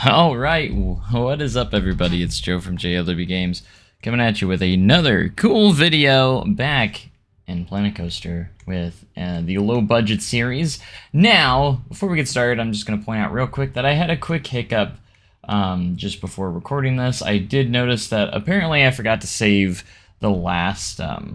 All right, what is up, everybody? It's Joe from JLW Games coming at you with another cool video back in Planet Coaster with the low budget series. Now, before we get started, I'm just going to point out real quick that I had a quick hiccup just before recording this. I did notice that apparently I forgot to save the last episode,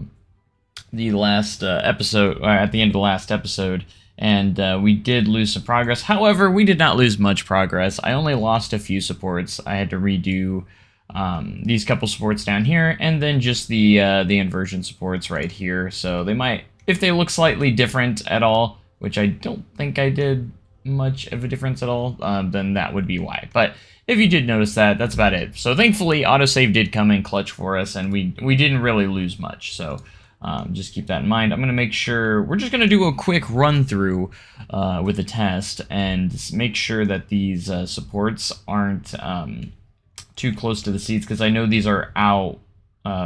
or at the end of the last episode, and we did lose some progress. However, we did not lose much progress. I only lost a few supports. I had to redo these couple supports down here, and then just the inversion supports right here. So they might, if they look slightly different at all, which I don't think I did much of a difference at all, then that would be why. But if you did notice that, that's about it. So thankfully, autosave did come in clutch for us, and we didn't really lose much. So just keep that in mind. I'm going to make sure, we're just going to do a quick run through with the test and make sure that these supports aren't too close to the seats, because I know these are out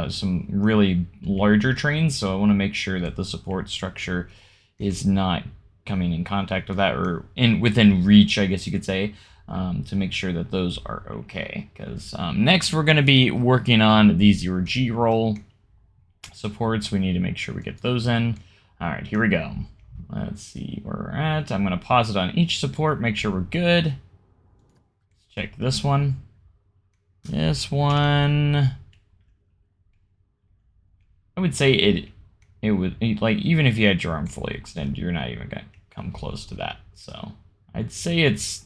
some really larger trains, so I want to make sure that the support structure is not coming in contact with that, or within reach, I guess you could say, to make sure that those are okay. Because next we're going to be working on the 0G roll supports. We need to make sure we get those in. All right, here we go. Let's see where we're at. I'm going to pause it on each support, make sure we're good. Let's check this one. This one, I would say it would, like, even if you had your arm fully extended, you're not even going to come close to that. So I'd say it's,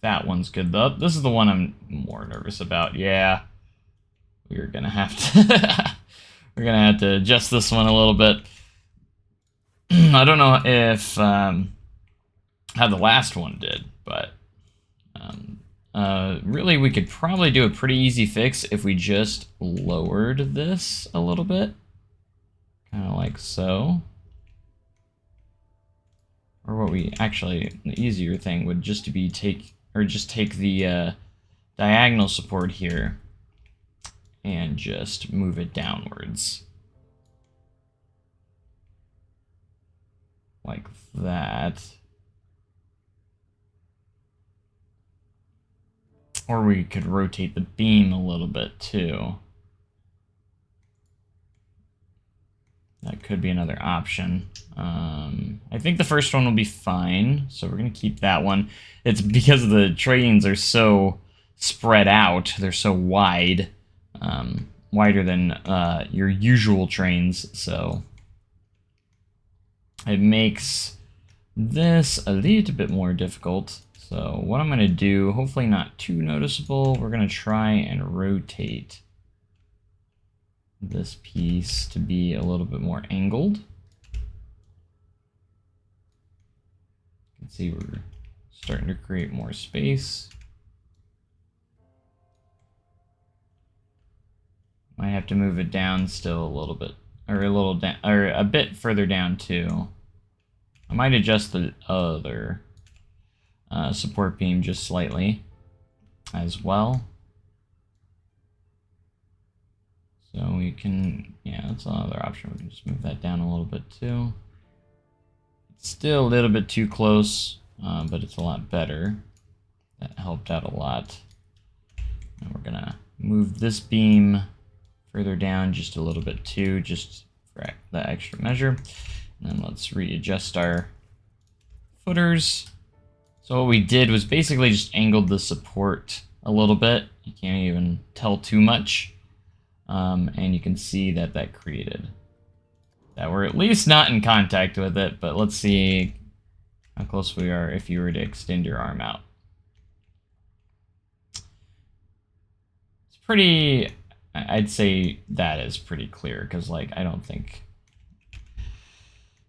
that one's good though. This is the one I'm more nervous about. Yeah, we're going to have to we're going to have to adjust this one a little bit. I don't know if how the last one did, but really we could probably do a pretty easy fix if we just lowered this a little bit. Kind of like so. Or what we actually, the easier thing would just to be take the diagonal support here and just move it downwards. Like that. Or we could rotate the beam a little bit too. That could be another option. I think the first one will be fine, so we're going to keep that one. It's because the trains are so spread out, they're so wide, wider than your usual trains, so it makes this a little bit more difficult. So what I'm going to do, hopefully not too noticeable, we're going to try and rotate this piece to be a little bit more angled. You can see we're starting to create more space. Might have to move it down still a little bit, or a little down, or a bit further down too. I might adjust the other support beam just slightly as well. So we can, yeah, that's another option. We can just move that down a little bit too. It's still a little bit too close, but it's a lot better. That helped out a lot. And we're gonna move this beam further down just a little bit too, just for that extra measure. And then let's readjust our footers. So what we did was basically just angled the support a little bit. You can't even tell too much. And you can see that that created that we're at least not in contact with it, but let's see how close we are if you were to extend your arm out. It's pretty, I'd say that is pretty clear, because, like, I don't think,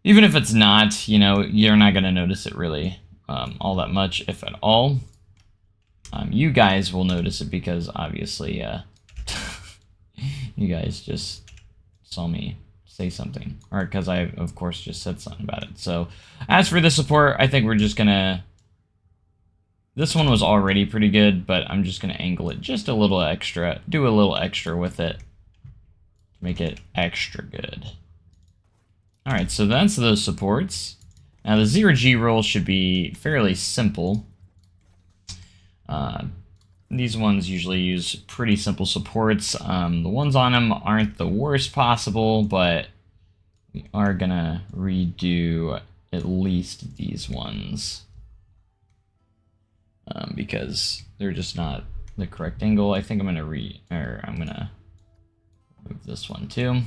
even if it's not, you know, you're not going to notice it really all that much, if at all. You guys will notice it because obviously you guys just saw me say something, or because I, of course, just said something about it. So as for the support, I think we're just gonna, this one was already pretty good, but I'm just gonna angle it just a little extra, do a little extra with it to make it extra good. All right, so that's those supports. Now the 0G roll should be fairly simple. these ones usually use pretty simple supports. The ones on them aren't the worst possible, but we are gonna redo at least these ones because they're just not the correct angle. I think I'm gonna move this one too.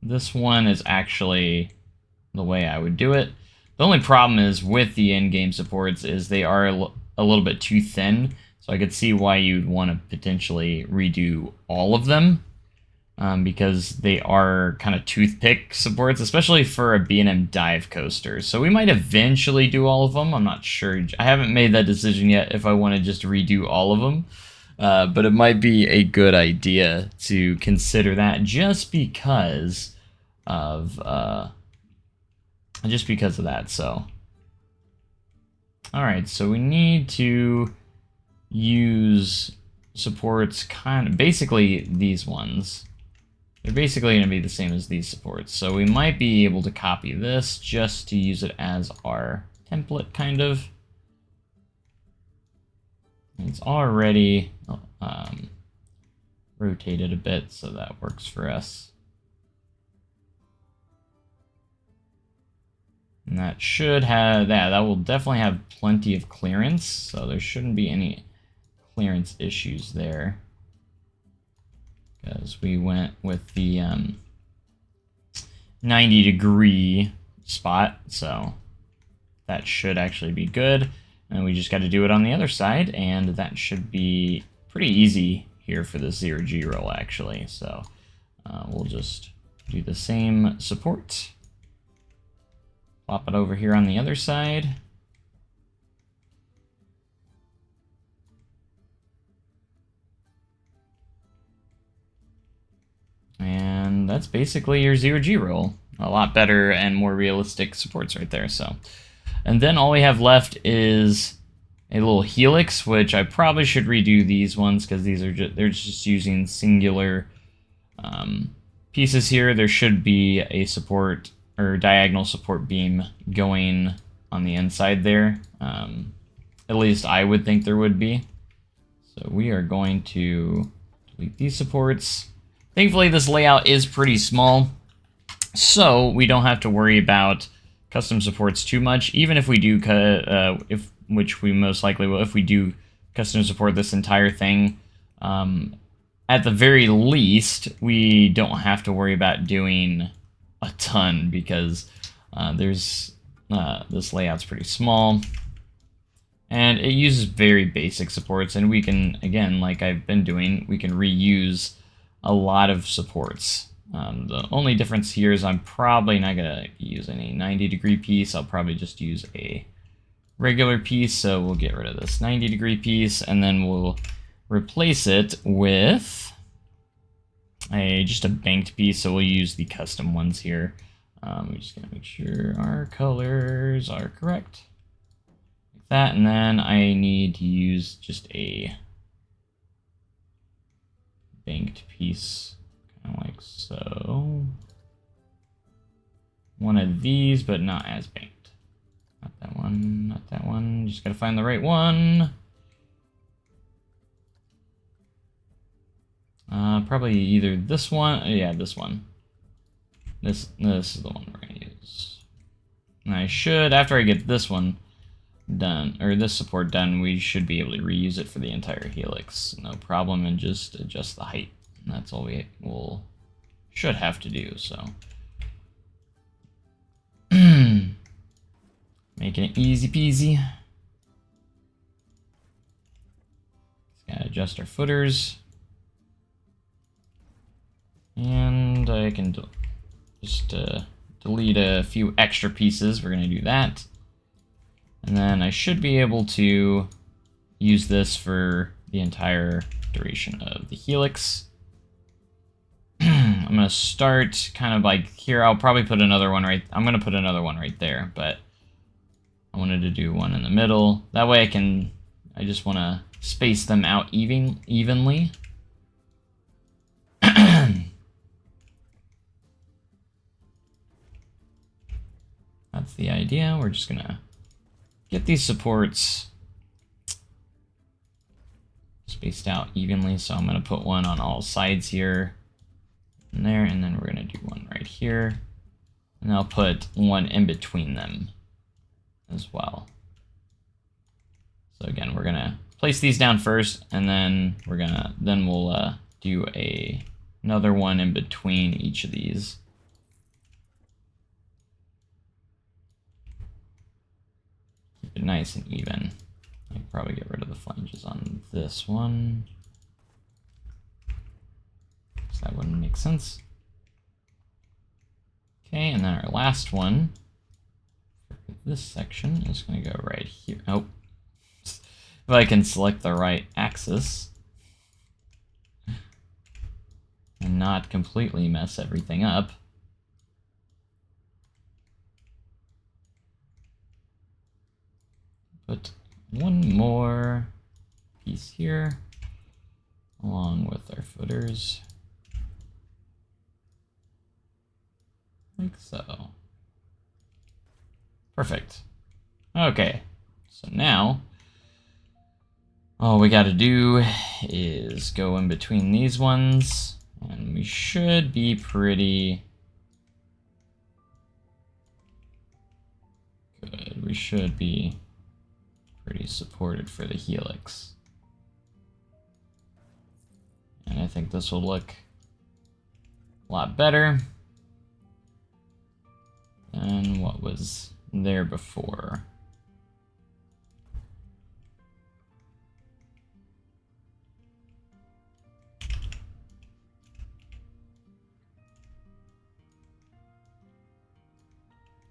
This one is actually the way I would do it. The only problem is with the in-game supports is they are a little bit too thin, so I could see why you'd want to potentially redo all of them, because they are kind of toothpick supports, especially for a B&M dive coaster. So we might eventually do all of them. I'm not sure. I haven't made that decision yet if I want to just redo all of them, but it might be a good idea to consider that just because of that. So all right, so we need to use supports kind of basically these ones. They're basically going to be the same as these supports, so we might be able to copy this just to use it as our template, kind of. It's already rotated a bit, so that works for us. And that should have, that will definitely have plenty of clearance, so there shouldn't be any clearance issues there. Because we went with the 90-degree spot, so that should actually be good. And we just got to do it on the other side, and that should be pretty easy here for the 0G roll, actually. So we'll just do the same support. Plop it over here on the other side. And that's basically your 0G roll. A lot better and more realistic supports right there. So, and then all we have left is a little helix, which I probably should redo these ones because these are they're just using singular pieces here. There should be a support or diagonal support beam going on the inside there. At least I would think there would be. So we are going to delete these supports. Thankfully, this layout is pretty small, so we don't have to worry about custom supports too much. Even if we do, which we most likely will, if we do custom support this entire thing, at the very least, we don't have to worry about doing a ton because this layout's pretty small. And it uses very basic supports, and we can, again, like I've been doing, we can reuse a lot of supports. The only difference here is I'm probably not going to use any 90-degree piece. I'll probably just use a regular piece, so we'll get rid of this 90-degree piece, and then we'll replace it with just a banked piece, so we'll use the custom ones here. We're just going to make sure our colors are correct. That, and then I need to use just a banked piece, kind of like so. One of these, but not as banked. Not that one, not that one. Just gotta find the right one. Probably either this one, yeah, this one. This is the one we're gonna use. And I should, after I get this one done, or this support done, we should be able to reuse it for the entire helix, no problem, and just adjust the height. And that's all we should have to do. So making it easy peasy. Just gotta adjust our footers, and I can just delete a few extra pieces. We're gonna do that. And then I should be able to use this for the entire duration of the helix. I'm going to start kind of like here. I'll probably put another one right. I'm going to put another one right there, but I wanted to do one in the middle. That way I just want to space them out evenly. That's the idea. We're just going to get these supports spaced out evenly, so I'm going to put one on all sides here and there, and then we're going to do one right here, and I'll put one in between them as well. So again, we're going to place these down first, and then we'll do another one in between each of these. Keep it nice and even. I can probably get rid of the flanges on this one, so that wouldn't make sense. Okay, and then our last one for this section is going to go right here. Oh, if I can select the right axis and not completely mess everything up. Put one more piece here, along with our footers, like so. Perfect. Okay, so now all we got to do is go in between these ones, and we should be pretty good. We should be pretty supported for the helix. And I think this will look a lot better than what was there before.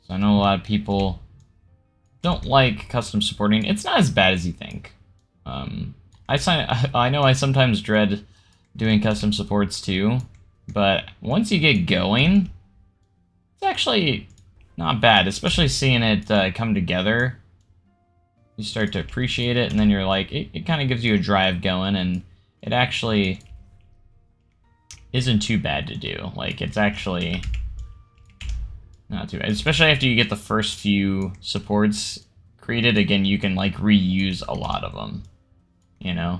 So I know a lot of people don't like custom supporting. It's not as bad as you think. I know I sometimes dread doing custom supports too, but once you get going, it's actually not bad, especially seeing it come together. You start to appreciate it, and then you're like, it kind of gives you a drive going, and it actually isn't too bad to do. Like, it's actually not too bad, especially after you get the first few supports created. Again, you can like reuse a lot of them, you know.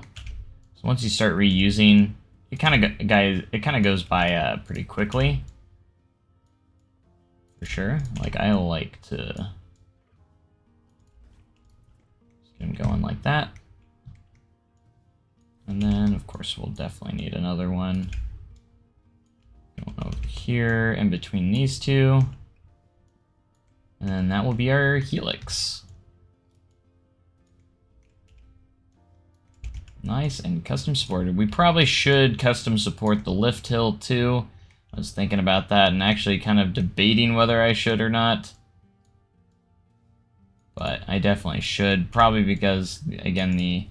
So once you start reusing, it kind of goes by pretty quickly, for sure. Like, I like to just get them going like that, and then of course we'll definitely need another one going over here in between these two. And then that will be our helix. Nice and custom supported. We probably should custom support the lift hill too. I was thinking about that and actually kind of debating whether I should or not. But I definitely should, probably because, again, the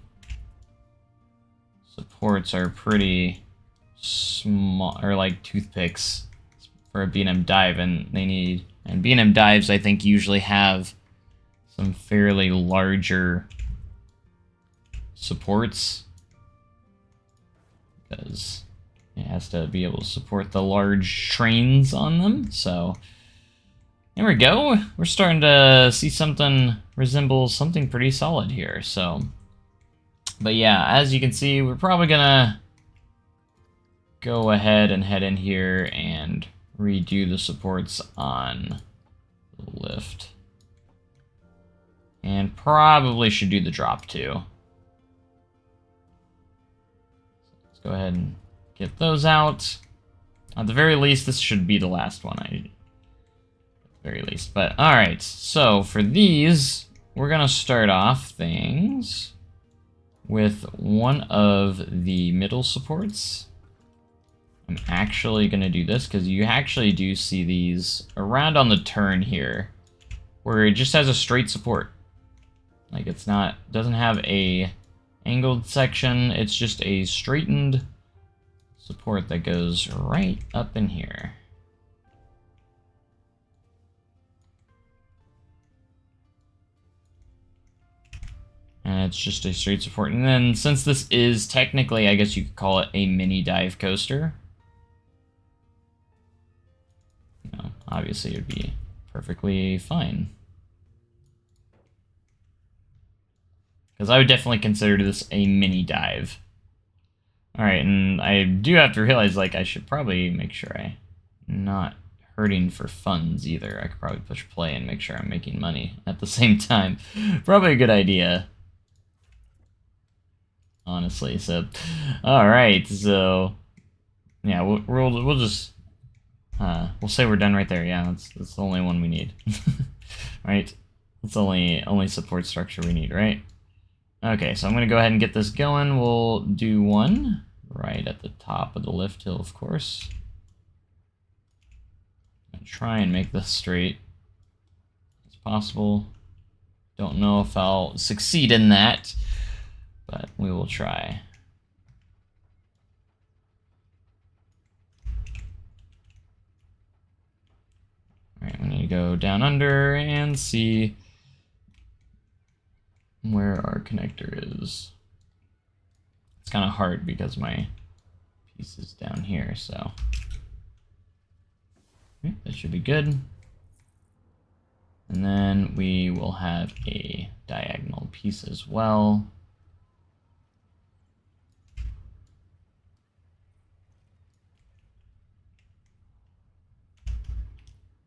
supports are pretty small, or like toothpicks for a B&M dive, and B&M dives, I think, usually have some fairly larger supports, because it has to be able to support the large trains on them. So there we go. We're starting to see something resemble something pretty solid here. So, but yeah, as you can see, we're probably gonna go ahead and head in here and redo the supports on the lift, and probably should do the drop too. Let's go ahead and get those out. At the very least, this should be the last one. At the very least. But all right, so for these, we're gonna start off things with one of the middle supports. I'm actually going to do this because you actually do see these around on the turn here, where it just has a straight support. Like, it's not, doesn't have a angled section, it's just a straightened support that goes right up in here. And it's just a straight support. And then, since this is technically, I guess you could call it a mini dive coaster, obviously it would be perfectly fine. Because I would definitely consider this a mini dive. Alright, and I do have to realize, like, I should probably make sure I'm not hurting for funds either. I could probably push play and make sure I'm making money at the same time. Probably a good idea. Honestly, so... Alright, so... Yeah, we'll just... we'll say we're done right there. Yeah, that's the only one we need. Right? That's the only support structure we need, right? Okay, so I'm going to go ahead and get this going. We'll do one right at the top of the lift hill, of course. And try and make this straight as possible. Don't know if I'll succeed in that, but we will try. Alright, we need to go down under and see where our connector is. It's kind of hard because my piece is down here, so okay, that should be good. And then we will have a diagonal piece as well.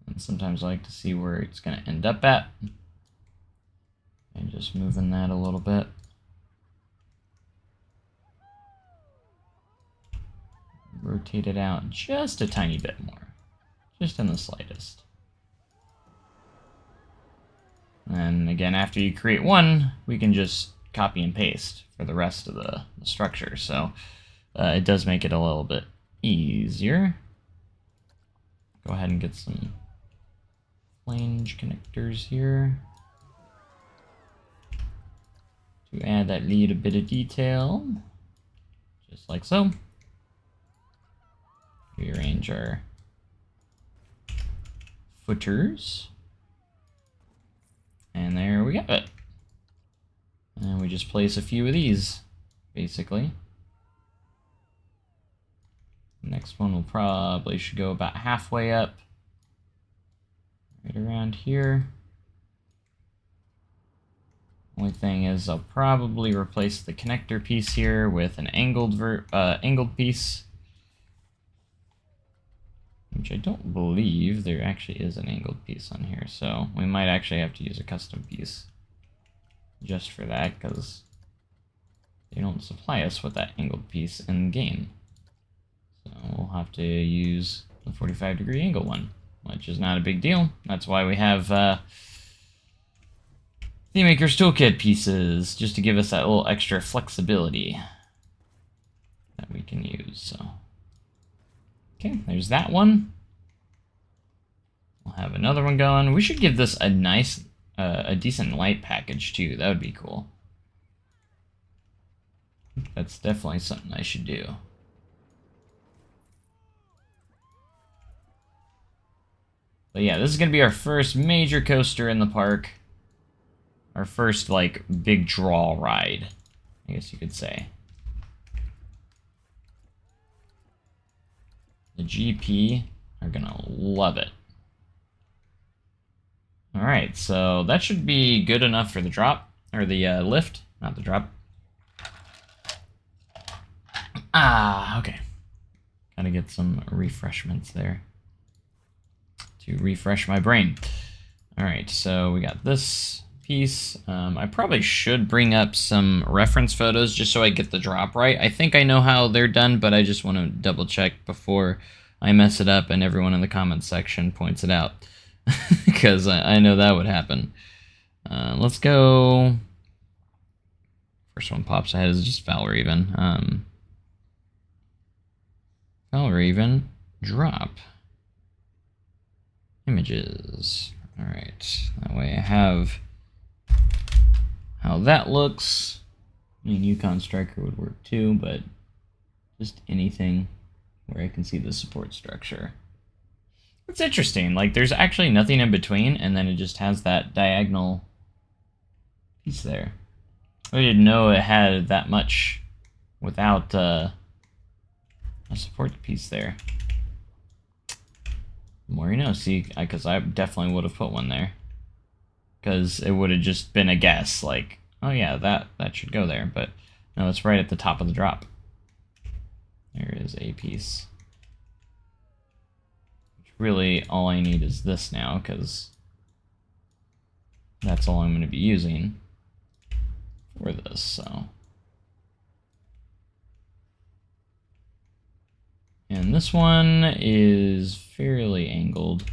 And sometimes I like to see where it's going to end up at. And just moving that a little bit. Rotate it out just a tiny bit more. Just in the slightest. And again, after you create one, we can just copy and paste for the rest of the structure. So it does make it a little bit easier. Go ahead and get some flange connectors here to add that little bit of detail, just like so. Rearrange our footers. And there we go. And we just place a few of these, basically. The next one will probably should go about halfway up. Right around here. Only thing is I'll probably replace the connector piece here with an angled piece. Which I don't believe there actually is an angled piece on here, so we might actually have to use a custom piece just for that, because they don't supply us with that angled piece in game. So we'll have to use the 45-degree angle one, which is not a big deal. That's why we have ThemeMaker's Toolkit pieces, just to give us that little extra flexibility that we can use, so... Okay, there's that one. We'll have another one going. We should give this a nice, a decent light package too. That would be cool. That's definitely something I should do. But yeah, this is going to be our first major coaster in the park. Our first, like, big draw ride, I guess you could say. The GP are gonna love it. Alright, so that should be good enough for the drop, or the lift, not the drop. Okay. Gotta get some refreshments there to refresh my brain. Alright, so we got this piece. I probably should bring up some reference photos just so I get the drop right. I think I know how they're done, but I just want to double check before I mess it up and everyone in the comments section points it out. Because I know that would happen. Let's go... First one pops ahead is just Valraven. Valraven, drop. Images. Alright, that way I have how that looks. I mean, Yukon Striker would work too, but just anything where I can see the support structure. It's interesting, like there's actually nothing in between, and then it just has that diagonal piece there. I didn't know it had that much without a support piece there. The more you know, see, because I definitely would have put one there. Because it would have just been a guess, like, oh yeah, that should go there, but no, it's right at the top of the drop. There is a piece. Really, all I need is this now, because that's all I'm going to be using for this, so. And this one is fairly angled.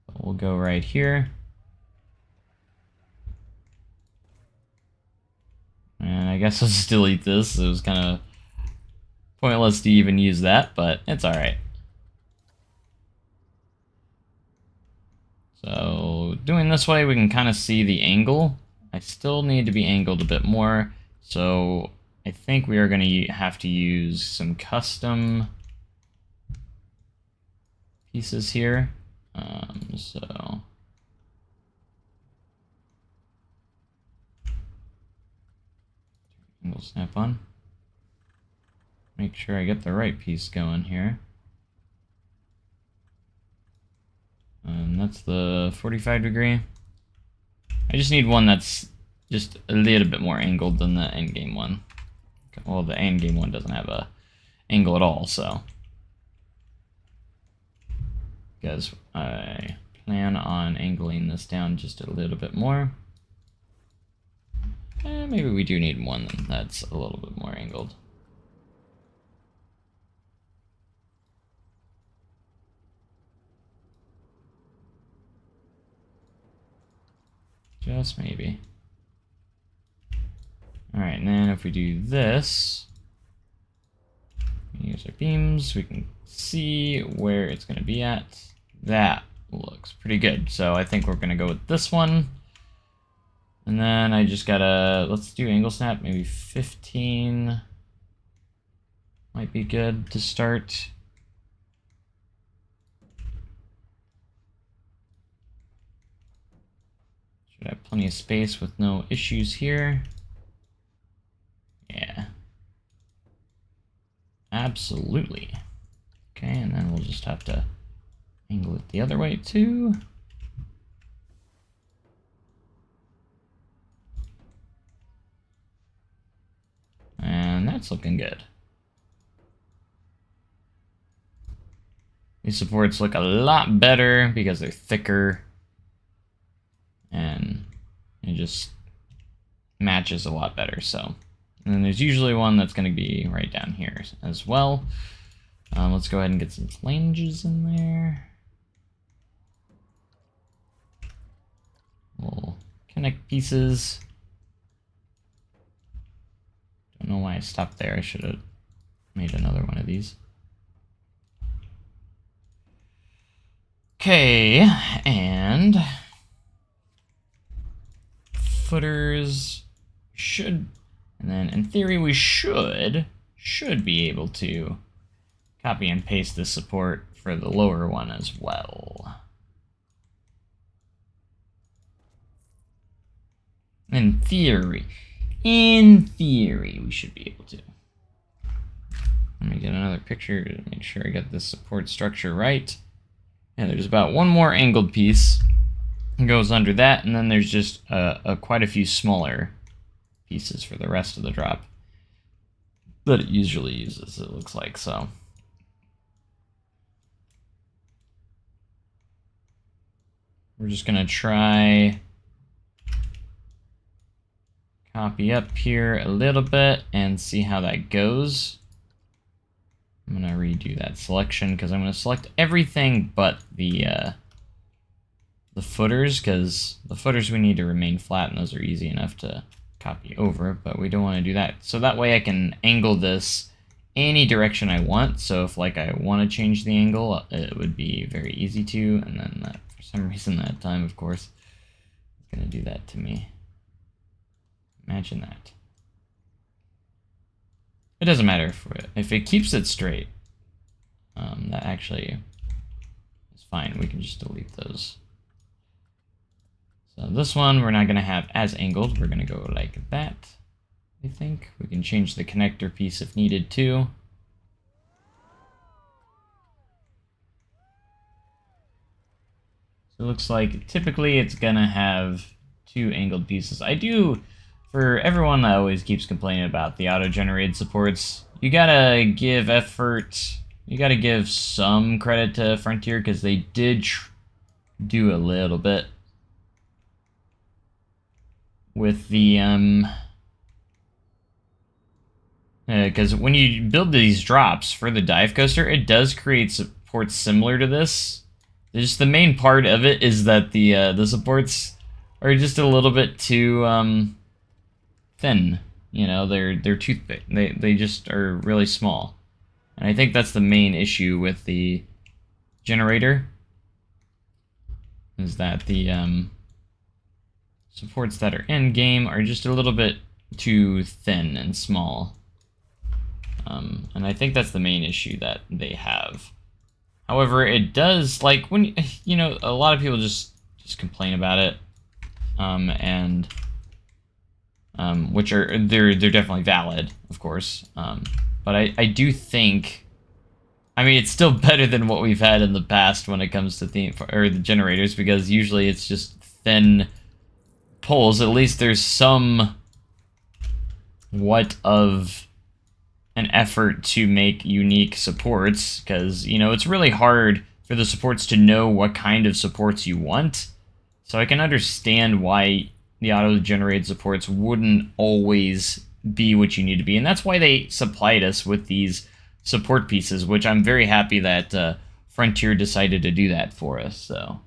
But we'll go right here. And I guess I'll just delete this. It was kind of pointless to even use that, but it's alright. So doing this way, we can kind of see the angle. I still need to be angled a bit more, so I think we are going to have to use some custom pieces here. So angle snap on. Make sure I get the right piece going here. And that's the 45 degree. I just need one that's just a little bit more angled than the endgame one. Well, the endgame one doesn't have a angle at all, so. Because I plan on angling this down just a little bit more. Maybe we do need one that's a little bit more angled. Just maybe. Alright, and then if we do this, use our beams, we can see where it's going to be at. That looks pretty good. So I think we're going to go with this one. And then I just gotta, let's do angle snap, maybe 15 might be good to start. Should have plenty of space with no issues here. Yeah. Absolutely. Okay, and then we'll just have to angle it the other way too. And that's looking good. These supports look a lot better because they're thicker. And it just matches a lot better, so. And then there's usually one that's going to be right down here as well. Let's go ahead and get some flanges in there. We'll connect pieces. Don't know why I stopped there. I should have made another one of these. Okay, and footers should, and then in theory we should be able to copy and paste this support for the lower one as well. In theory, we should be able to. Let me get another picture to make sure I get this support structure right. Yeah, there's about one more angled piece that goes under that, and then there's just quite a few smaller pieces for the rest of the drop that it usually uses, it looks like, so. We're just gonna try copy up here a little bit and see how that goes. I'm gonna redo that selection because I'm gonna select everything but the footers, because the footers we need to remain flat and those are easy enough to copy over, but we don't want to do that. So that way I can angle this any direction I want. So if like I want to change the angle, it would be very easy to, and then that, for some reason that time, of course, it's gonna do that to me. Imagine that. It doesn't matter if it keeps it straight. That actually is fine. We can just delete those. So this one we're not going to have as angled. We're going to go like that, I think. We can change the connector piece if needed too. So it looks like typically it's going to have two angled pieces. I do, for everyone that always keeps complaining about the auto-generated supports, you gotta give effort. You gotta give some credit to Frontier because they did do a little bit with the because when you build these drops for the dive coaster, it does create supports similar to this. Just the main part of it is that the supports are just a little bit too thin. You know, they're too thick. They just are really small, and I think that's the main issue with the generator. Is that the supports that are in game are just a little bit too thin and small. And I think that's the main issue that they have. However, it does, like, when, you know, a lot of people just complain about it, which are, they're definitely valid, of course, but I do think, I mean, it's still better than what we've had in the past when it comes to the generators, because usually it's just thin poles. At least there's some what of an effort to make unique supports, because, you know, it's really hard for the supports to know what kind of supports you want. So I can understand why the auto-generated supports wouldn't always be what you need to be, and that's why they supplied us with these support pieces, which I'm very happy that Frontier decided to do that for us. So,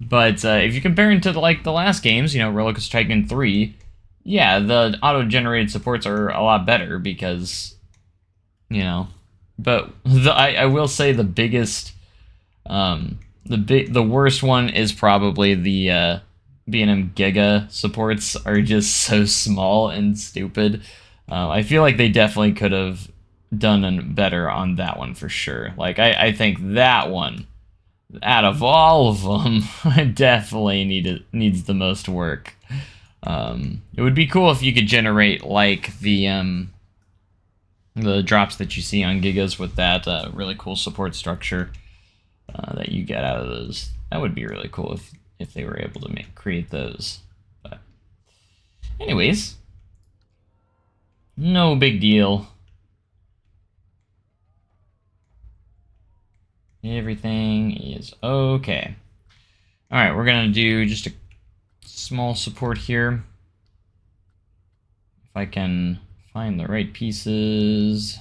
but if you compare it to like the last games, you know, Roller Coaster Tycoon 3, yeah, the auto-generated supports are a lot better because, you know, but I will say the biggest, the worst one is probably the B&M Giga supports are just so small and stupid. I feel like they definitely could have done better on that one for sure. Like, I think that one, out of all of them, definitely needs the most work. It would be cool if you could generate like the drops that you see on Gigas with that really cool support structure that you get out of those. That would be really cool if they were able to create those. But anyways, no big deal. Everything is okay. All right, we're gonna do just a small support here. If I can find the right pieces.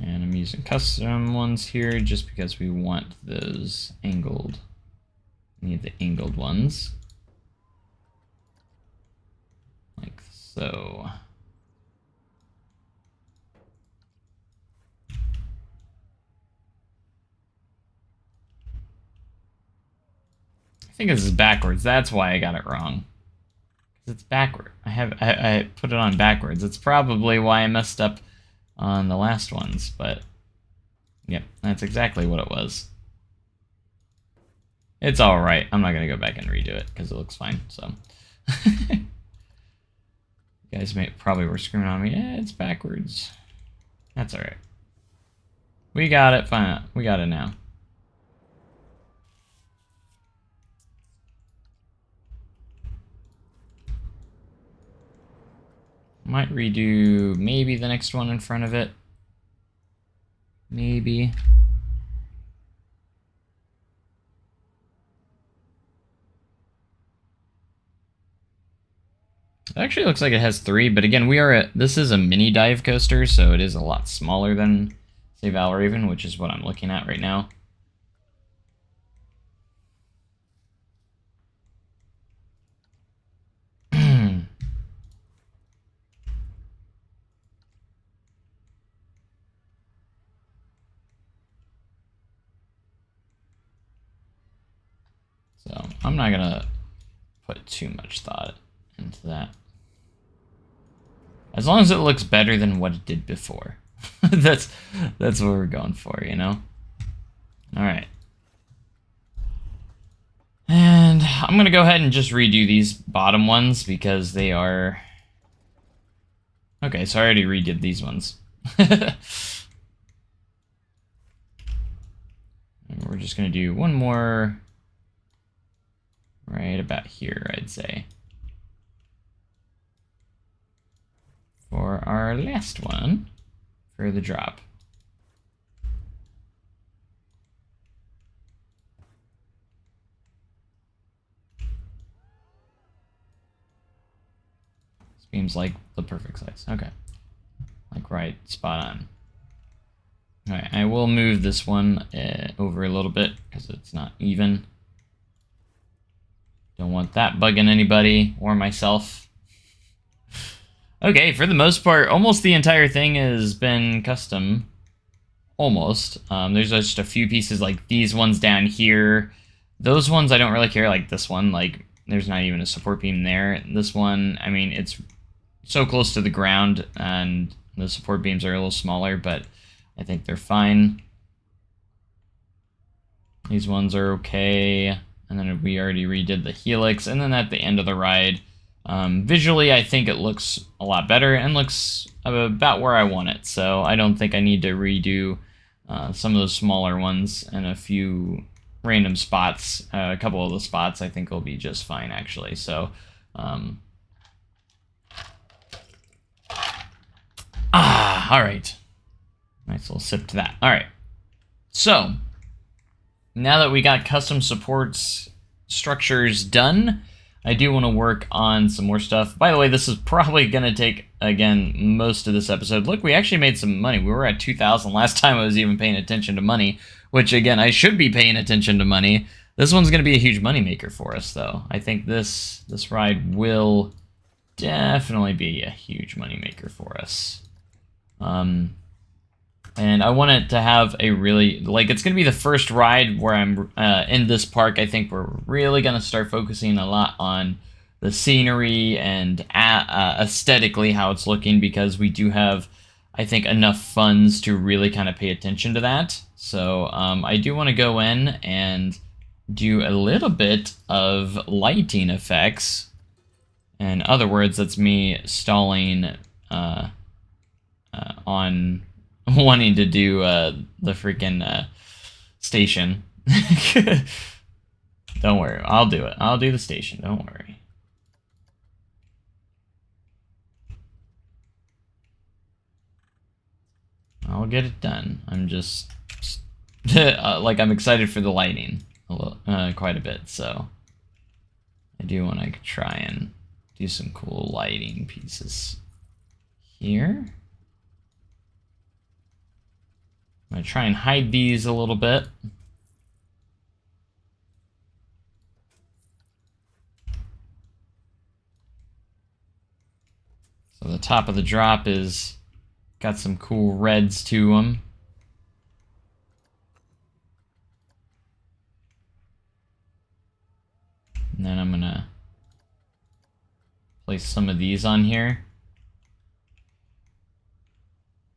And I'm using custom ones here just because we want those angled. We need the angled ones. Like so. I think this is backwards. That's why I got it wrong. Because it's backward. I put it on backwards. It's probably why I messed up on the last ones, but yep, that's exactly what it was. It's alright. I'm not going to go back and redo it because it looks fine, so. You guys probably were screaming on me, yeah, it's backwards. That's alright. We got it, fine. We got it now. Might redo maybe the next one in front of it. Maybe. It actually looks like it has 3, but again, this is a mini dive coaster, so it is a lot smaller than, say, Valraven, which is what I'm looking at right now. So I'm not gonna put too much thought into that. As long as it looks better than what it did before. that's what we're going for, you know? Alright. And I'm gonna go ahead and just redo these bottom ones because they are... Okay, so I already redid these ones. And we're just going to do one more right about here, I'd say, for our last one for the drop. Seems like the perfect size. Okay. Like right spot on. Alright, I will move this one over a little bit because it's not even. Don't want that bugging anybody or myself. Okay, for the most part, almost the entire thing has been custom. Almost. There's just a few pieces like these ones down here. Those ones I don't really care, like this one. Like, there's not even a support beam there. This one, I mean, it's so close to the ground, and the support beams are a little smaller, but I think they're fine. These ones are okay. And then we already redid the helix. And then at the end of the ride, visually, I think it looks a lot better and looks about where I want it. So I don't think I need to redo some of those smaller ones and a few random spots. A couple of the spots I think will be just fine, actually. So, all right. Nice little sip to that. All right. So, now that we got custom supports structures done, I do want to work on some more stuff. By the way, this is probably going to take, again, most of this episode. Look, we actually made some money. We were at 2,000 last time I was even paying attention to money, which, again, I should be paying attention to money. This one's going to be a huge moneymaker for us, though. I think this ride will definitely be a huge moneymaker for us. And I want it to have a really, like, it's going to be the first ride where I'm in this park. I think we're really going to start focusing a lot on the scenery and aesthetically how it's looking, because we do have, I think, enough funds to really kind of pay attention to that. So I do want to go in and do a little bit of lighting effects. In other words, that's me stalling on wanting to do the freaking station. Don't worry, I'll do it. I'll do the station, don't worry. I'll get it done. I'm just like, I'm excited for the lighting quite a bit, so I do want to try and do some cool lighting pieces here. I'm going to try and hide these a little bit. So the top of the drop is got some cool reds to them. And then I'm going to place some of these on here.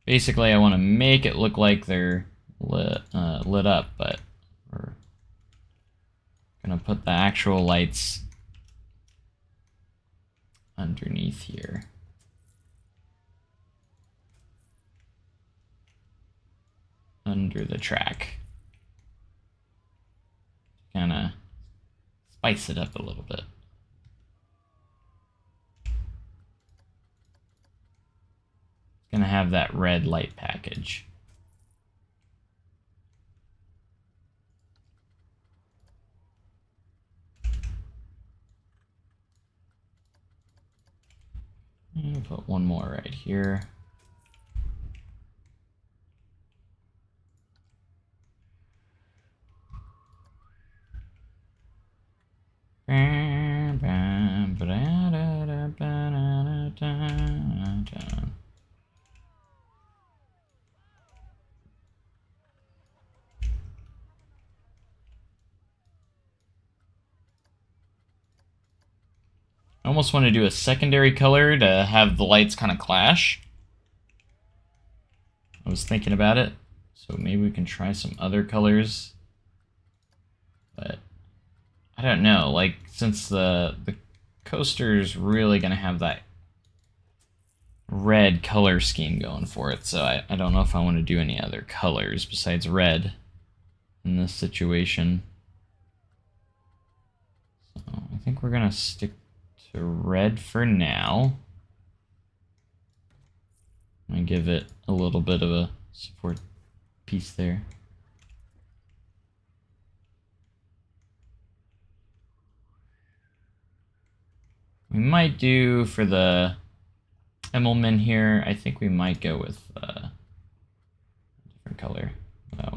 Basically, I want to make it look like they're lit up, but we're going to put the actual lights underneath here. Under the track. Kind of spice it up a little bit. Gonna have that red light package. And put one more right here. I almost want to do a secondary color to have the lights kind of clash. I was thinking about it, so maybe we can try some other colors. But I don't know, like, since the coaster's really going to have that red color scheme going for it, so I don't know if I want to do any other colors besides red. in this situation. So I think we're gonna stick to red for now. I'm gonna give it a little bit of a support piece there. We might do for the Emmelman here, I think we might go with a different color.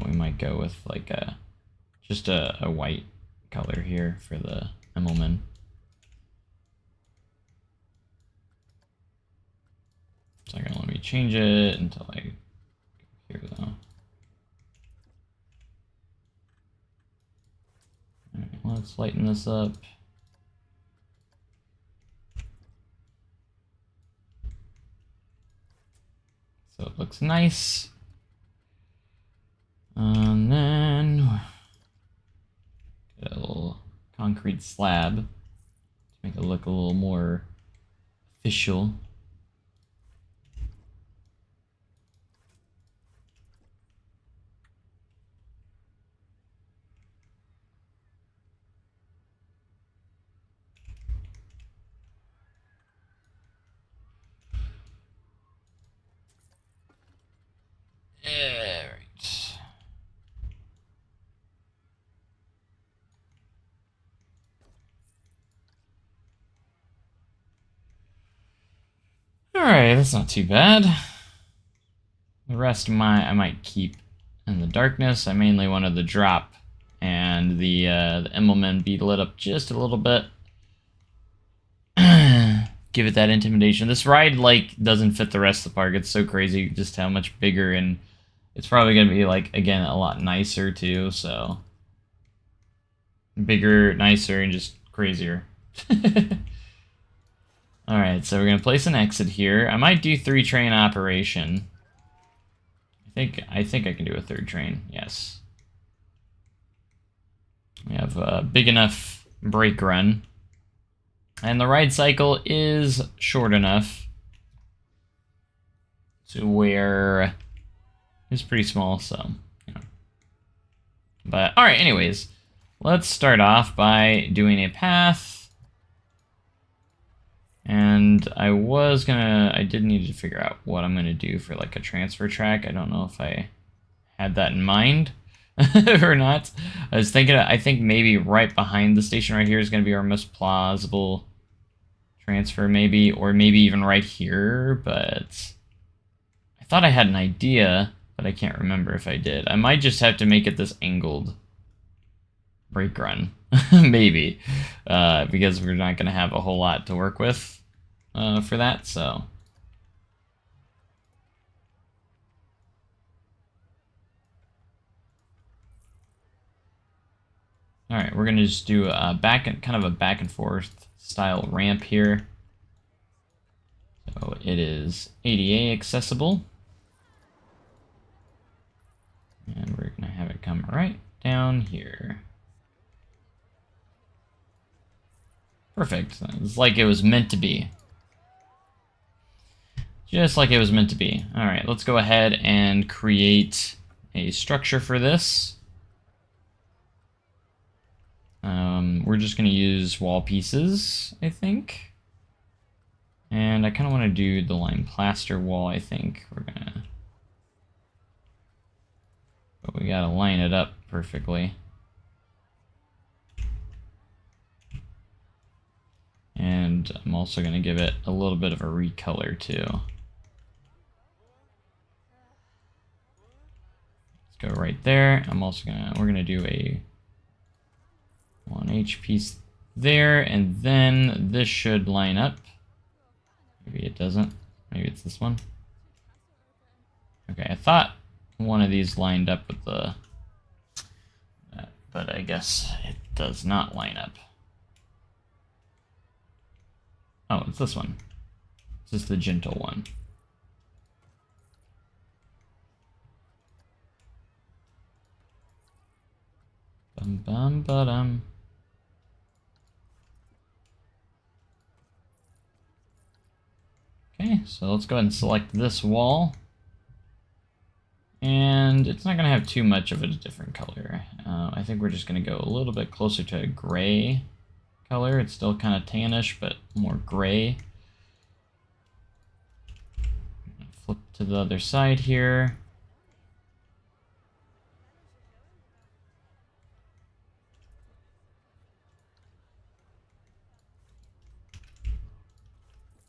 We might go with like just a white color here for the Emmelman. It's not gonna let me change it until I go here though. Alright, let's lighten this up. So it looks nice. And then get a little concrete slab to make it look a little more official. Alright. Alright, that's not too bad. The rest I might keep in the darkness. I mainly wanted the drop and the Emmelman be lit up just a little bit. Give it that intimidation. This ride, like, doesn't fit the rest of the park. It's so crazy just how much bigger, and it's probably going to be, like, again, a lot nicer, too, so. Bigger, nicer, and just crazier. Alright, so we're going to place an exit here. I might do 3-train operation. I think I can do a 3rd train, yes. We have a big enough brake run. And the ride cycle is short enough to where it's pretty small, so, you know. But, alright, anyways, let's start off by doing a path. And I did need to figure out what I'm gonna do for like a transfer track. I don't know if I had that in mind or not. I was thinking, I think maybe right behind the station right here is gonna be our most plausible transfer, maybe, or maybe even right here, but I thought I had an idea, but I can't remember if I did. I might just have to make it this angled brake run, maybe, because we're not gonna have a whole lot to work with for that, so. Alright, we're gonna just do a kind of a back and forth style ramp here. So it is ADA accessible. And we're gonna have it come right down here. Perfect. It's like it was meant to be. Just like it was meant to be. Alright, let's go ahead and create a structure for this. We're just going to use wall pieces, I think. And I kind of want to do the lime plaster wall, I think. But we got to line it up perfectly. And I'm also going to give it a little bit of a recolor too. Let's go right there. We're gonna do a 1H piece there, and then this should line up. Maybe it doesn't. Maybe it's this one. Okay, I thought one of these lined up with the, but I guess it does not line up. Oh, it's this one. This is the gentle one. Bum bum ba-dum. Okay, so let's go ahead and select this wall. And it's not going to have too much of a different color. I think we're just going to go a little bit closer to a gray color. It's still kind of tannish, but more gray. Flip to the other side here.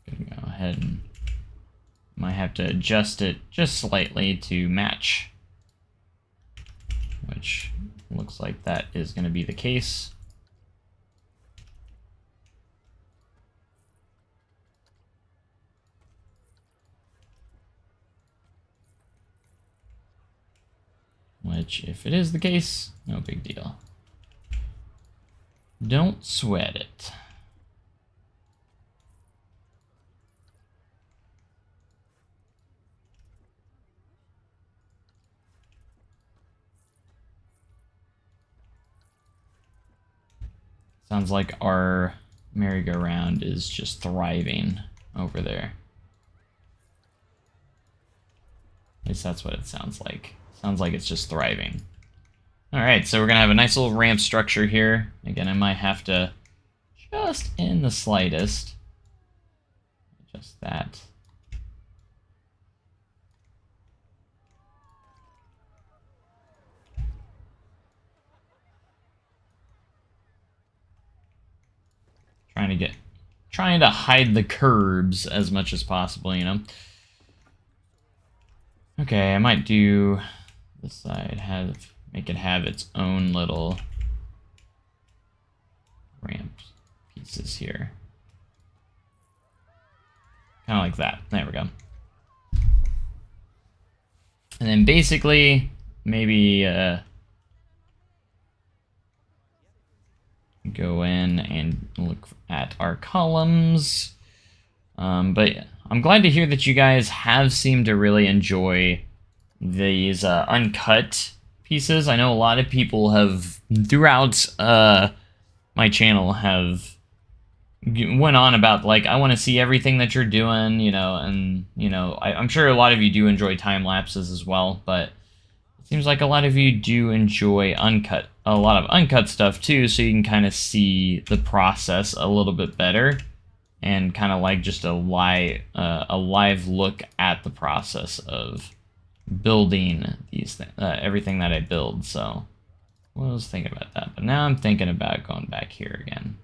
Gonna go ahead and might have to adjust it just slightly to match, which looks like that is going to be the case. Which, if it is the case, no big deal. Don't sweat it. Sounds like our merry-go-round is just thriving over there. At least that's what it sounds like. Sounds like it's just thriving. Alright, so we're going to have a nice little ramp structure here. Again, I might have to, just in the slightest, adjust that. Trying to hide the curbs as much as possible, you know. Okay, I might do this side, make it have its own little ramp pieces here. Kind of like that. There we go. And then basically, maybe go in and look at our columns. But I'm glad to hear that you guys have seemed to really enjoy these uncut pieces. I know a lot of people have, throughout my channel, have went on about, like, I want to see everything that you're doing, you know, and, you know, I'm sure a lot of you do enjoy time lapses as well, but it seems like a lot of you do enjoy a lot of uncut stuff too, so you can kind of see the process a little bit better, and kind of like just a live look at the process of building these things, everything that I build. So I was thinking about that, but now I'm thinking about going back here again.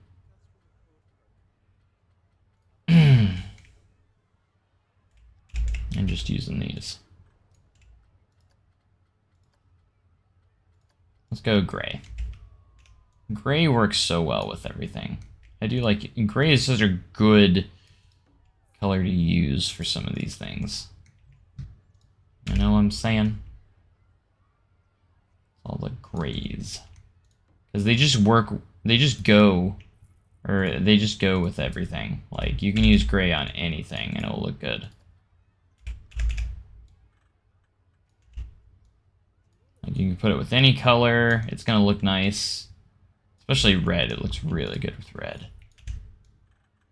And just using these. Let's go gray. Gray works so well with everything. I do like it. Gray is such a good color to use for some of these things. You know what I'm saying? All the grays. Because they just work, they just go with everything. Like, you can use gray on anything and it'll look good. Like, you can put it with any color, it's gonna look nice. Especially red, it looks really good with red.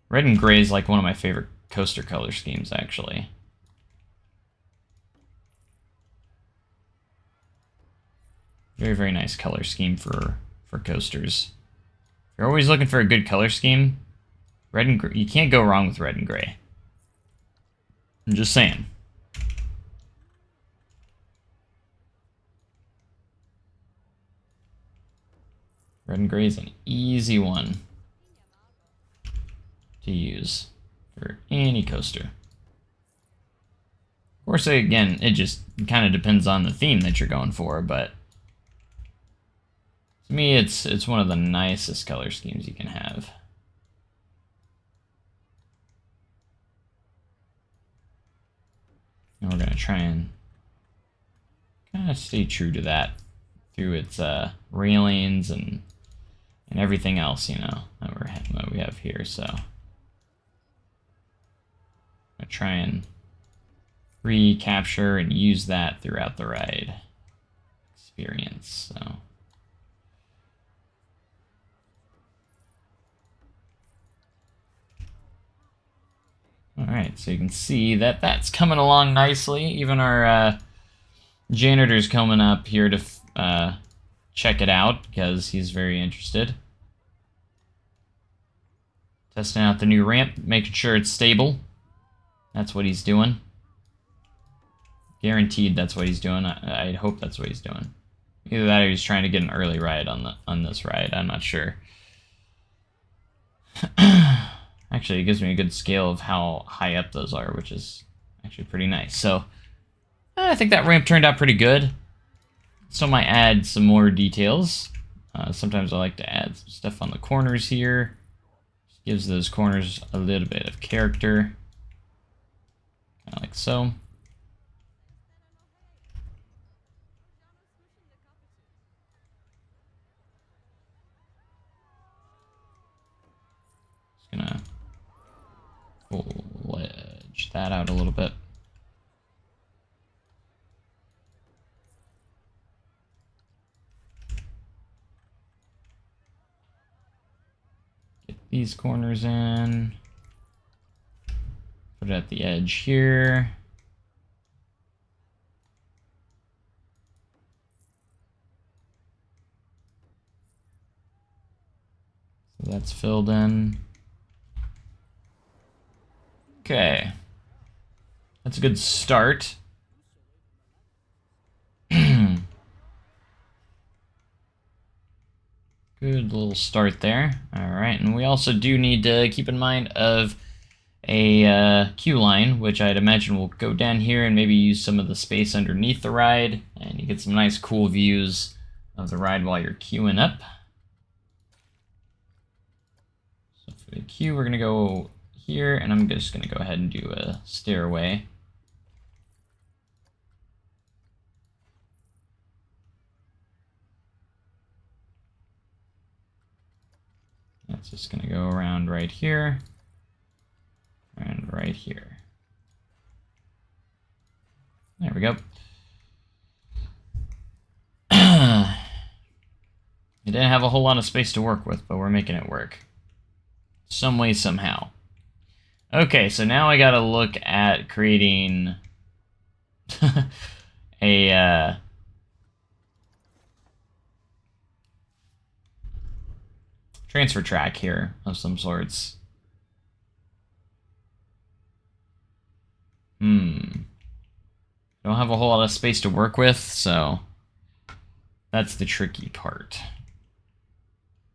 Red and gray is like one of my favorite coaster color schemes, actually. Very, very nice color scheme for coasters. If you're always looking for a good color scheme, red and gray, you can't go wrong with red and gray. I'm just saying. Red and gray is an easy one to use for any coaster. Of course, again, it just kind of depends on the theme that you're going for, but to me, it's one of the nicest color schemes you can have. And we're gonna try and kind of stay true to that through its railings and everything else, you know, that we have here. So I'm gonna try and recapture and use that throughout the ride experience. So all right, so you can see that that's coming along nicely. Even our Janitor's coming up here to check it out because he's very interested. Testing out the new ramp, making sure it's stable. That's what he's doing. Guaranteed that's what he's doing. I hope that's what he's doing. Either that or he's trying to get an early ride on this ride. I'm not sure. Actually, it gives me a good scale of how high up those are, which is actually pretty nice. So, I think that ramp turned out pretty good. Still might add some more details. Sometimes I like to add some stuff on the corners here. Just gives those corners a little bit of character. Kind of like so. Just gonna full edge that out a little bit. Get these corners in. Put it at the edge here. So that's filled in. Okay. That's a good start. Good little start there. Alright, and we also do need to keep in mind of a queue line, which I'd imagine will go down here and maybe use some of the space underneath the ride, and you get some nice cool views of the ride while you're queuing up. So for the queue, we're going to go here, and I'm just going to go ahead and do a stairway. That's just going to go around right here and right here. There we go. We didn't have a whole lot of space to work with, but we're making it work. Some way, somehow. Okay, so now I gotta look at creating a transfer track here of some sorts. Don't have a whole lot of space to work with, so that's the tricky part.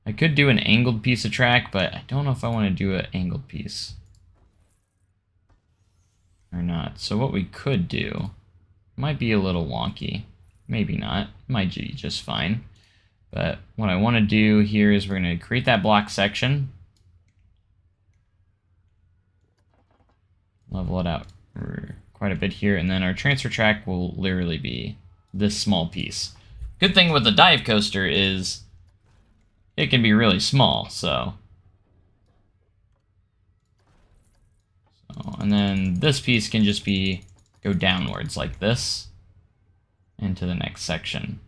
I could do an angled piece of track, but I don't know if I want to do an angled piece or not. So what we could do might be a little wonky. Maybe not. Might be just fine. But what I want to do here is we're going to create that block section. Level it out quite a bit here, and then our transfer track will literally be this small piece. Good thing with the dive coaster is it can be really small, so and then this piece can just go downwards like this into the next section.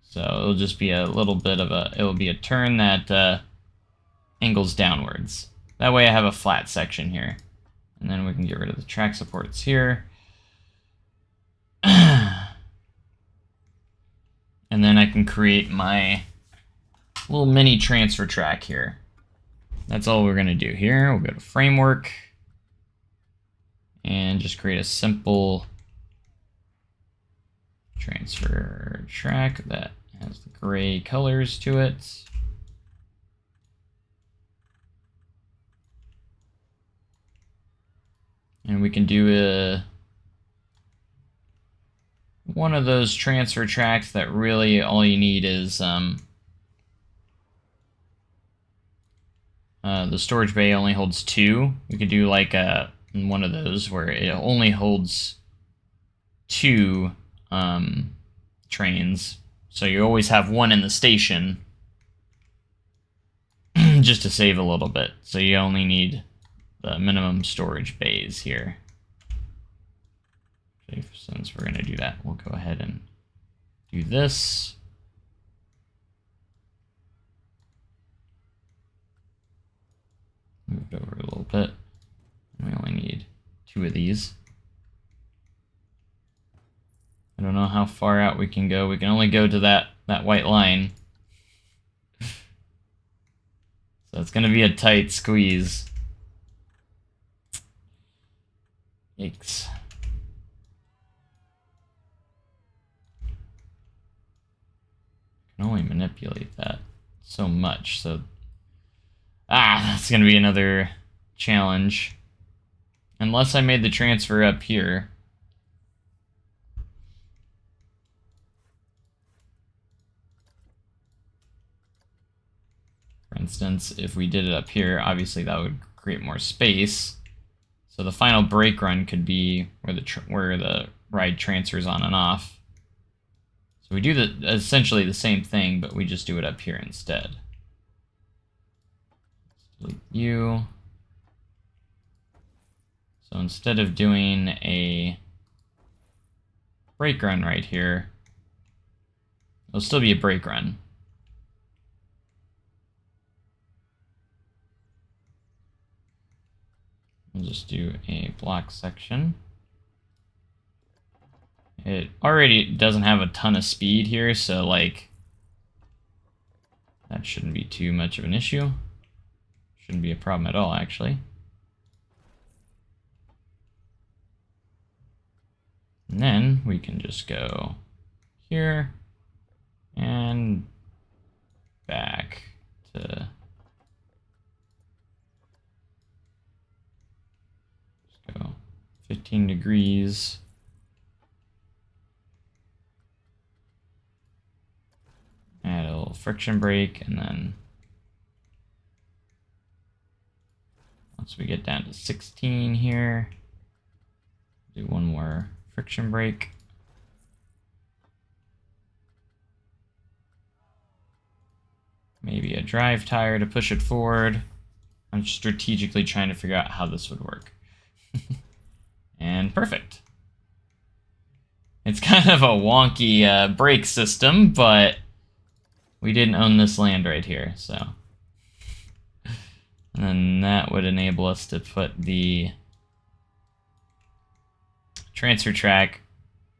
So it'll just be a little bit of it'll be a turn that angles downwards. That way I have a flat section here. And then we can get rid of the track supports here. And then I can create my little mini transfer track here. That's all we're going to do here. We'll go to framework and just create a simple transfer track that has the gray colors to it. And we can do one of those transfer tracks that really all you need is the storage bay only holds 2. We could do like one of those where it only holds 2 trains. So you always have one in the station just to save a little bit. So you only need the minimum storage bays here. Okay, since we're going to do that, we'll go ahead and do this. Move it over a little bit. We only need 2 of these. I don't know how far out we can go. We can only go to that white line. So it's going to be a tight squeeze. Yikes. I can only manipulate that so much, so... that's going to be another challenge. Unless I made the transfer up here. For instance, if we did it up here, obviously that would create more space. So the final brake run could be where the ride transfers on and off. So we do essentially the same thing, but we just do it up here instead. Let's delete you. So instead of doing a brake run right here, it'll still be a brake run. We'll just do a block section. It already doesn't have a ton of speed here, so like that shouldn't be too much of an issue. Shouldn't be a problem at all, actually. And then we can just go here and back to... Just go 15 degrees. Add a little friction brake, and then once we get down to 16 here, do one more friction brake. Maybe a drive tire to push it forward. I'm strategically trying to figure out how this would work. And perfect. It's kind of a wonky brake system, but we didn't own this land right here, so. And then that would enable us to put the transfer track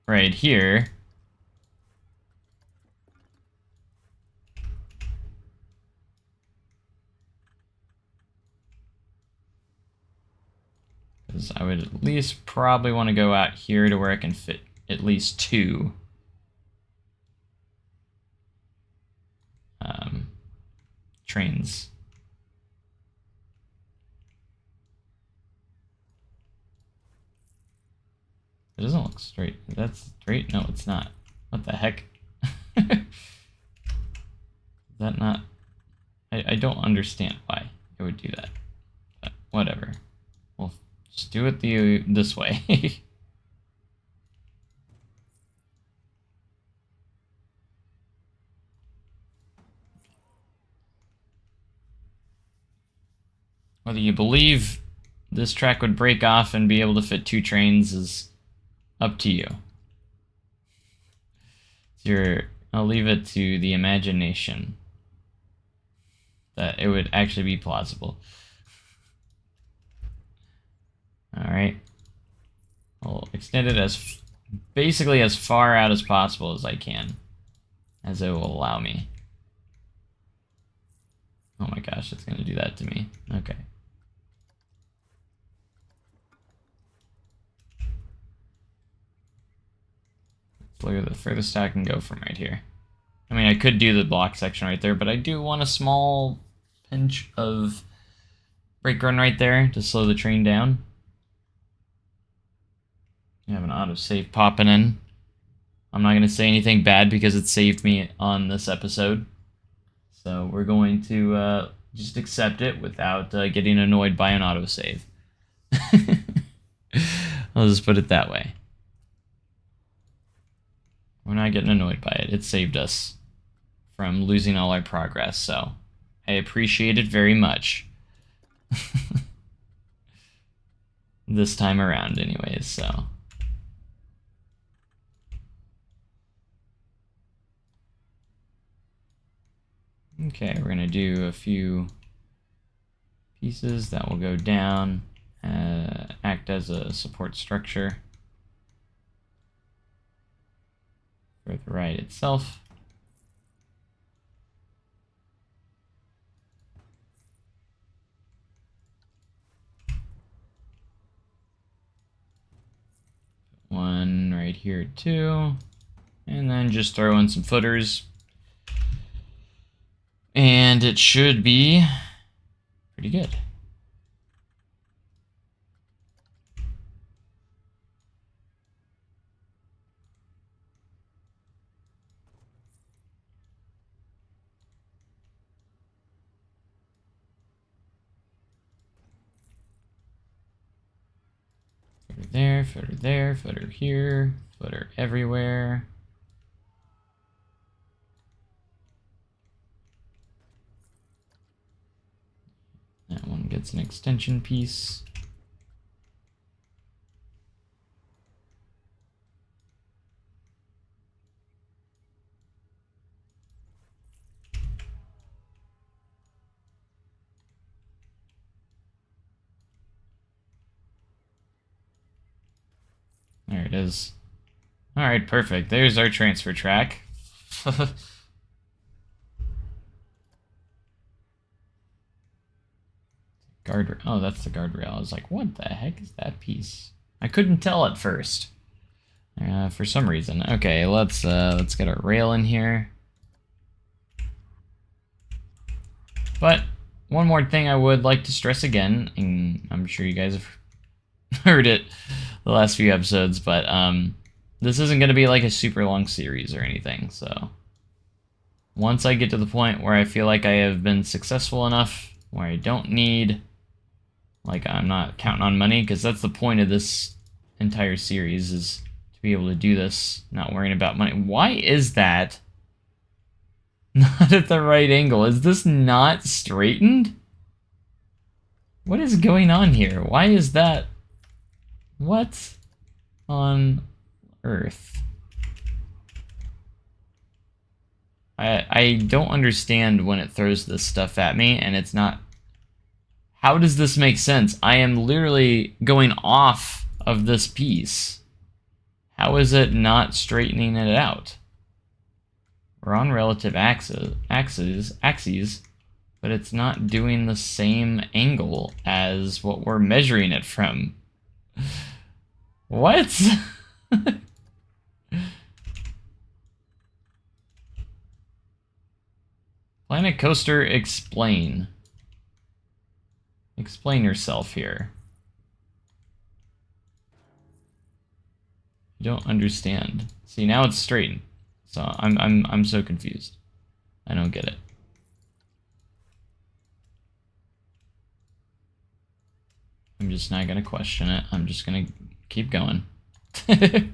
right here. Because I would at least probably want to go out here to where I can fit at least two trains. It doesn't look straight. That's straight? No, it's not. What the heck? Is that not... I don't understand why it would do that. But whatever. We'll just do it this way. Whether you believe this track would break off and be able to fit two trains is up to you. I'll leave it to the imagination that it would actually be plausible. Alright. I'll extend it as basically as far out as possible as I can, as it will allow me. Oh my gosh, it's going to do that to me. Okay. Look at the furthest I can go from right here. I mean, I could do the block section right there, but I do want a small pinch of brake run right there to slow the train down. You have an autosave popping in. I'm not going to say anything bad because it saved me on this episode. So we're going to just accept it without getting annoyed by an autosave. I'll just put it that way. We're not getting annoyed by it. It saved us from losing all our progress, so I appreciate it very much. This time around, anyways, so. Okay, we're going to do a few pieces that will go down, act as a support structure. for the ride itself. One right here too. And then just throw in some footers. And it should be pretty good. Footer there, footer there, footer here, footer everywhere. That one gets an extension piece. There it is. Alright, perfect. There's our transfer track. Guardrail. Oh, that's the guardrail. I was like, what the heck is that piece? I couldn't tell at first. For some reason. Okay, let's get our rail in here. But one more thing I would like to stress again, and I'm sure you guys have heard it the last few episodes, but this isn't going to be like a super long series or anything, so once I get to the point where I feel like I have been successful enough, where I don't need, like, I'm not counting on money, because that's the point of this entire series, is to be able to do this, not worrying about money. Why is that not at the right angle? Is this not straightened? What is going on here? Why is that? What on earth? I don't understand when it throws this stuff at me and it's not. How does this make sense? I am literally going off of this piece. How is it not straightening it out? We're on relative axes, but it's not doing the same angle as what we're measuring it from. What? Planet Coaster, explain. Explain yourself here. I don't understand. See, now it's straightened. So I'm so confused. I don't get it. I'm just not gonna question it. I'm just gonna keep going. There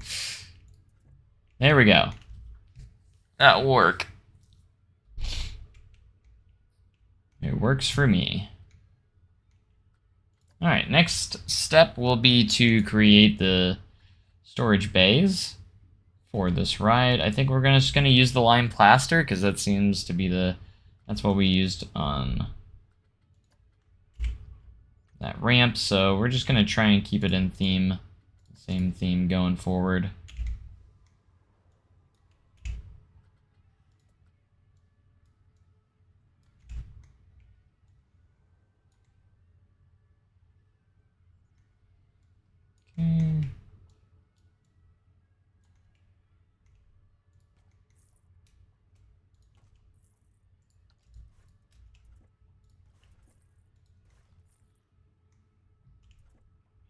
we go. That'll work. It works for me. Alright, next step will be to create the storage bays for this ride. I think we're just gonna use the lime plaster because that seems to be that's what we used on that ramp. So we're just gonna try and keep it in theme, same theme going forward. Okay.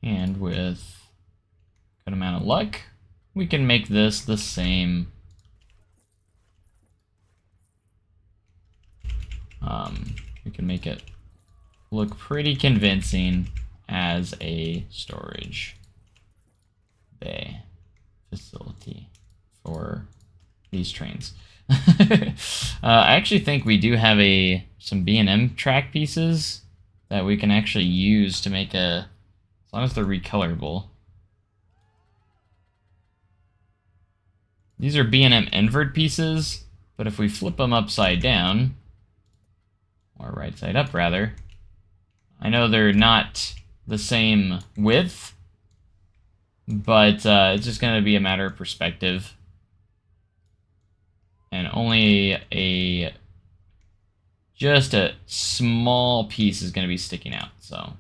And with a good amount of luck, we can make this the same. We can make it look pretty convincing as a storage bay facility for these trains. I actually think we do have some B&M track pieces that we can actually use to make as long as they're recolorable. These are B&M invert pieces, but if we flip them upside down, or right side up rather, I know they're not the same width, but it's just going to be a matter of perspective. and only just a small piece is going to be sticking out. So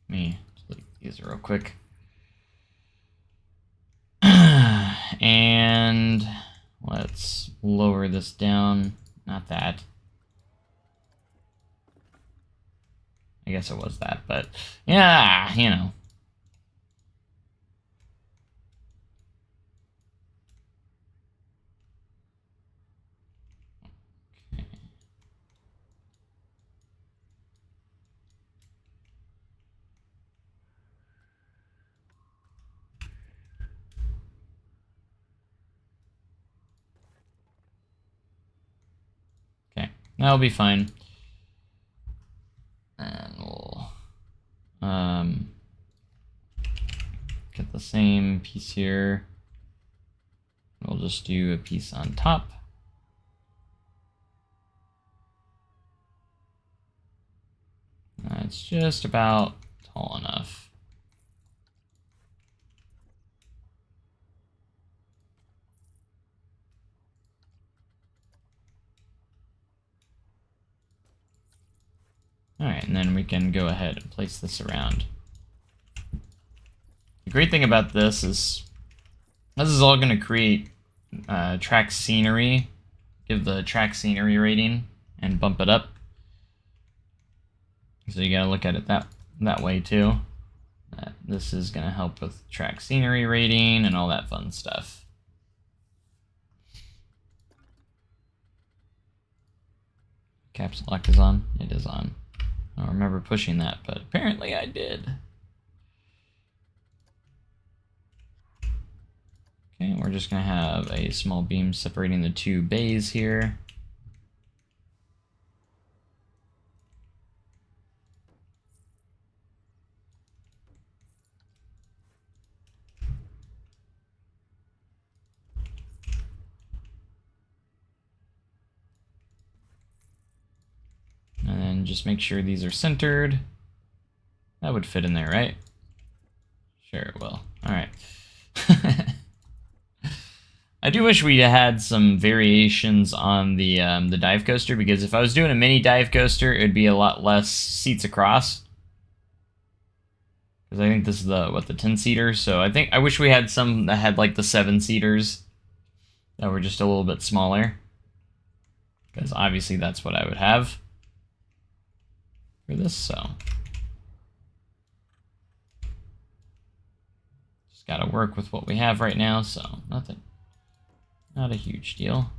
let me delete these real quick. And let's lower this down. Not that. I guess it was that, but yeah, you know. Okay, that'll be fine. And we'll get the same piece here. We'll just do a piece on top. It's just about tall enough. Alright, and then we can go ahead and place this around. The great thing about this is all going to create track scenery, give the track scenery rating, and bump it up. So you gotta look at it that way too. This is gonna help with track scenery rating and all that fun stuff. Caps lock is on. It is on. I don't remember pushing that, but apparently I did. Okay, we're just gonna have a small beam separating the two bays here. And then just make sure these are centered. That would fit in there, right? Sure it will. All right. I do wish we had some variations on the dive coaster, because if I was doing a mini dive coaster, it'd be a lot less seats across. Because I think this is the 10-seater. So I wish we had some that had like the 7-seaters that were just a little bit smaller. Because obviously that's what I would have for this. So just gotta work with what we have right now. So nothing. Not a huge deal.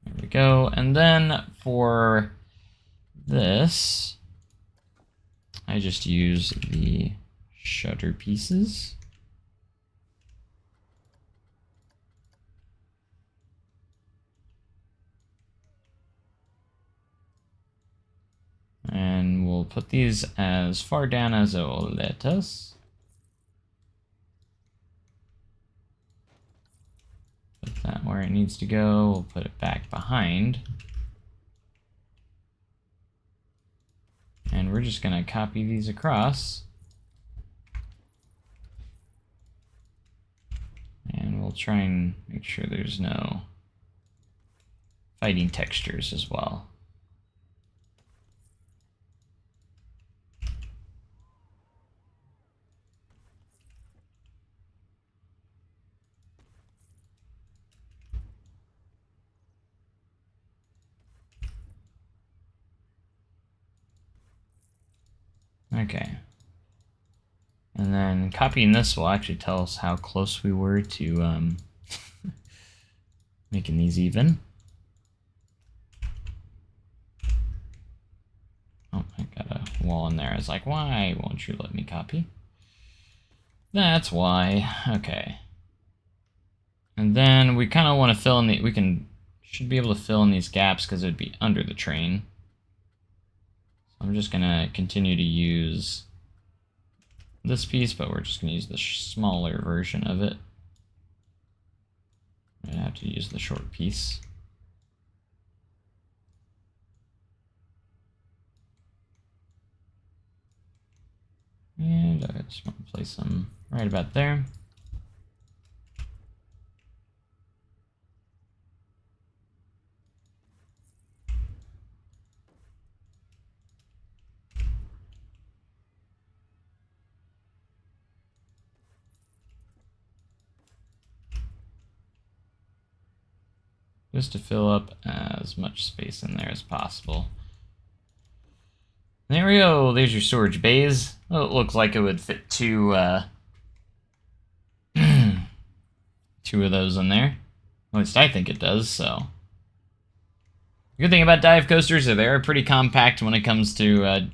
There we go. And then for this, I just use the shutter pieces. And we'll put these as far down as it will let us. Put that where it needs to go. We'll put it back behind. And we're just going to copy these across. And we'll try and make sure there's no fighting textures as well. Okay. And then copying this will actually tell us how close we were to making these even. Oh, I got a wall in there. I was like, why won't you let me copy? That's why. Okay. And then we kind of want to fill in the, should be able to fill in these gaps because it would be under the train. So I'm just going to continue to use this piece, but we're just going to use the smaller version of it. I'm going to have to use the short piece. And I just want to place them right about there. Just to fill up as much space in there as possible. There we go. There's your storage bays. Well, it looks like it would fit two two of those in there. At least I think it does, so. The good thing about dive coasters is they're pretty compact when it comes to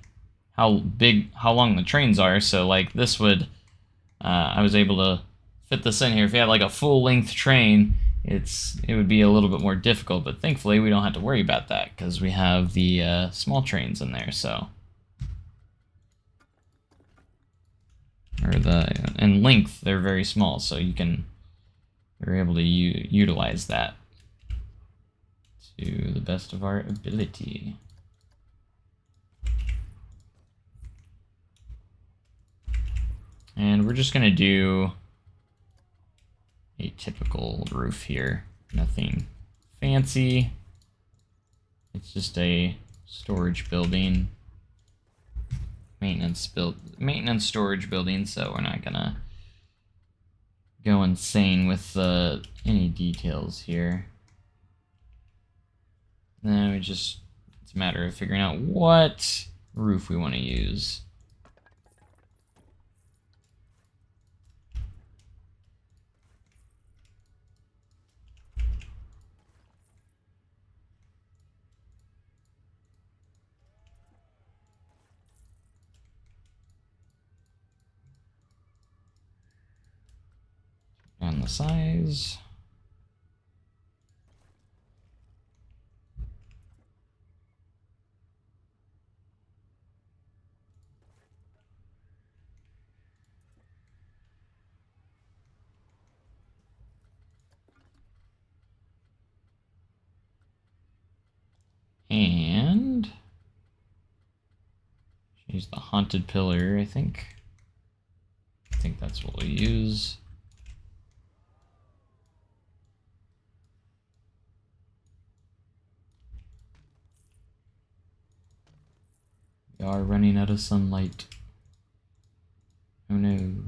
how long the trains are. So like this would, I was able to fit this in here. If you had like a full-length train, it would be a little bit more difficult. But thankfully, we don't have to worry about that because we have the small trains in there. So, in length, they're very small, so you're able to utilize that to the best of our ability. And we're just going to do a typical roof here. Nothing fancy. It's just a storage building. Maintenance storage building, so we're not going to go insane with any details here. Then it's a matter of figuring out what roof we want to use. And the size. And use the haunted pillar, I think. I think that's what we'll use. We are running out of sunlight. Oh no.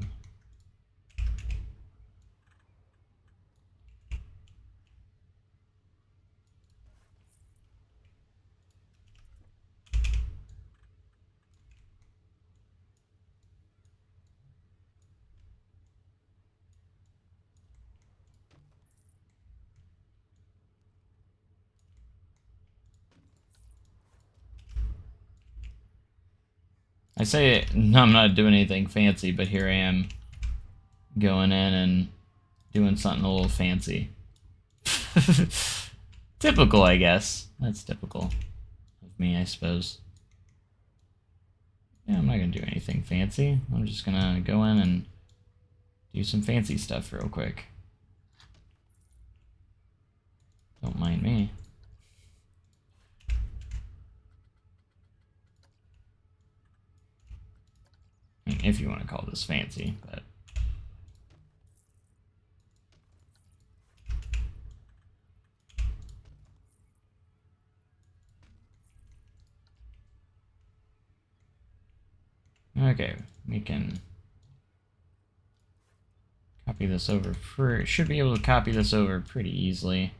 I say, no, I'm not doing anything fancy, but here I am going in and doing something a little fancy. Typical, I guess. That's typical of me, I suppose. Yeah, I'm not going to do anything fancy. I'm just going to go in and do some fancy stuff real quick. Don't mind me. I mean, if you want to call this fancy, but... Okay, we can copy this over. Should be able to copy this over pretty easily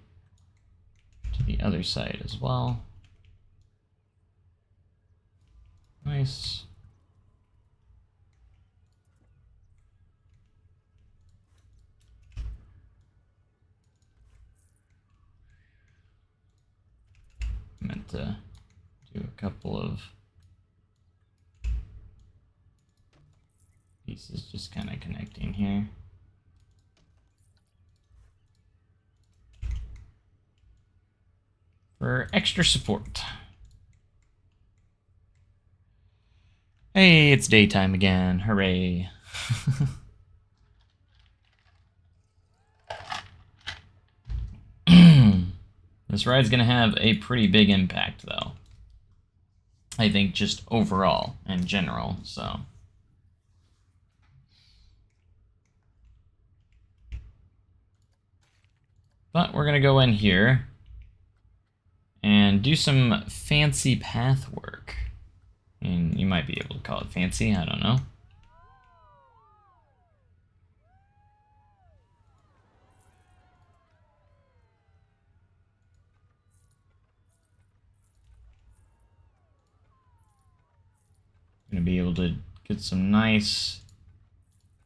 to the other side as well. Nice. Meant to do a couple of pieces just kind of connecting here. For extra support. Hey, it's daytime again. Hooray. This ride's gonna have a pretty big impact, though. I think just overall, in general, so. But we're gonna go in here and do some fancy path work. And you might be able to call it fancy, I don't know. Gonna be able to get some nice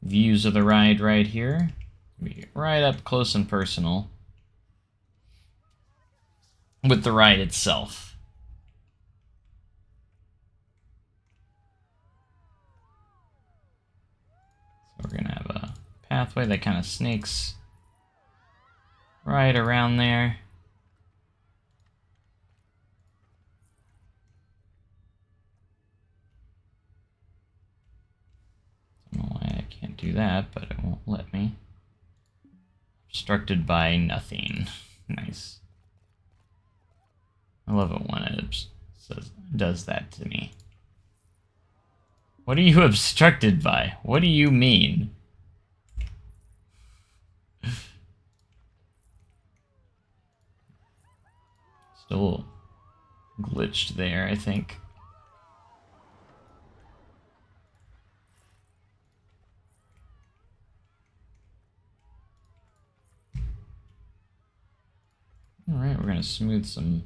views of the ride right here. Be right up close and personal with the ride itself. So we're gonna have a pathway that kind of snakes right around there. I don't know why I can't do that, but it won't let me. Obstructed by nothing. Nice. I love it when it does that to me. What are you obstructed by? What do you mean? Still glitched there, I think. Alright, we're gonna smooth some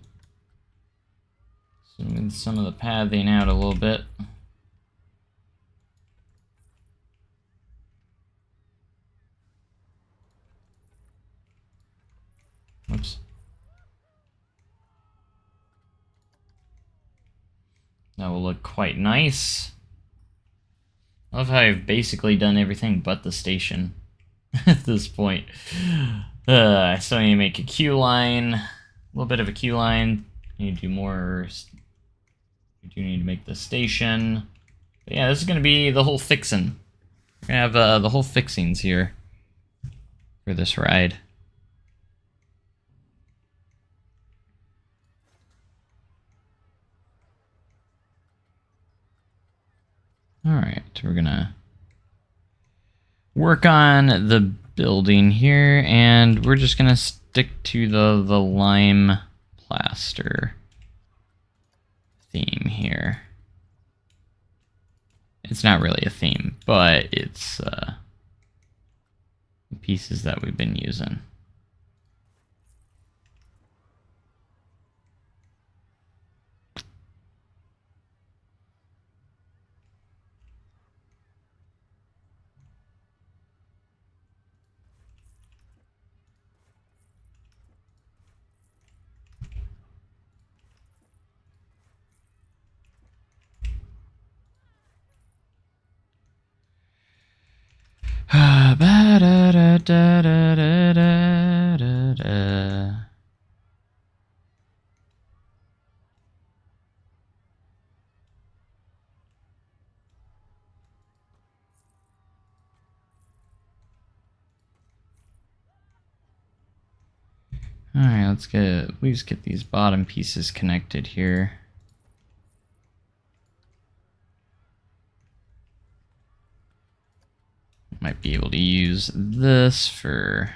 of the pathing out a little bit. Whoops. That will look quite nice. I love how I've basically done everything but the station at this point. I still need to make a queue line, a little bit of a queue line. Need to do more. We do need to make the station. But yeah, this is going to be the whole fixin'. We're going to have the whole fixings here for this ride. Alright, we're going to work on the building here, and we're just going to stick to the lime plaster theme here. It's not really a theme, but it's the pieces that we've been using. Alright, let's at least get these bottom pieces connected here. Might be able to use this for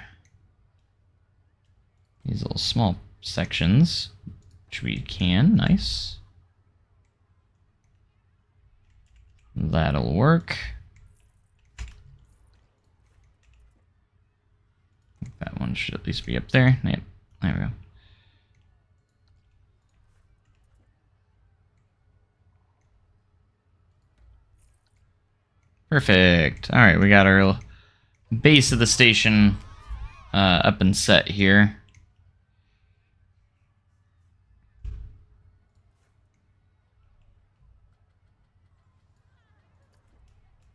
these little small sections, which we can. Nice. That'll work. That one should at least be up there. Yep, there we go. Perfect. All right, we got our base of the station up and set here.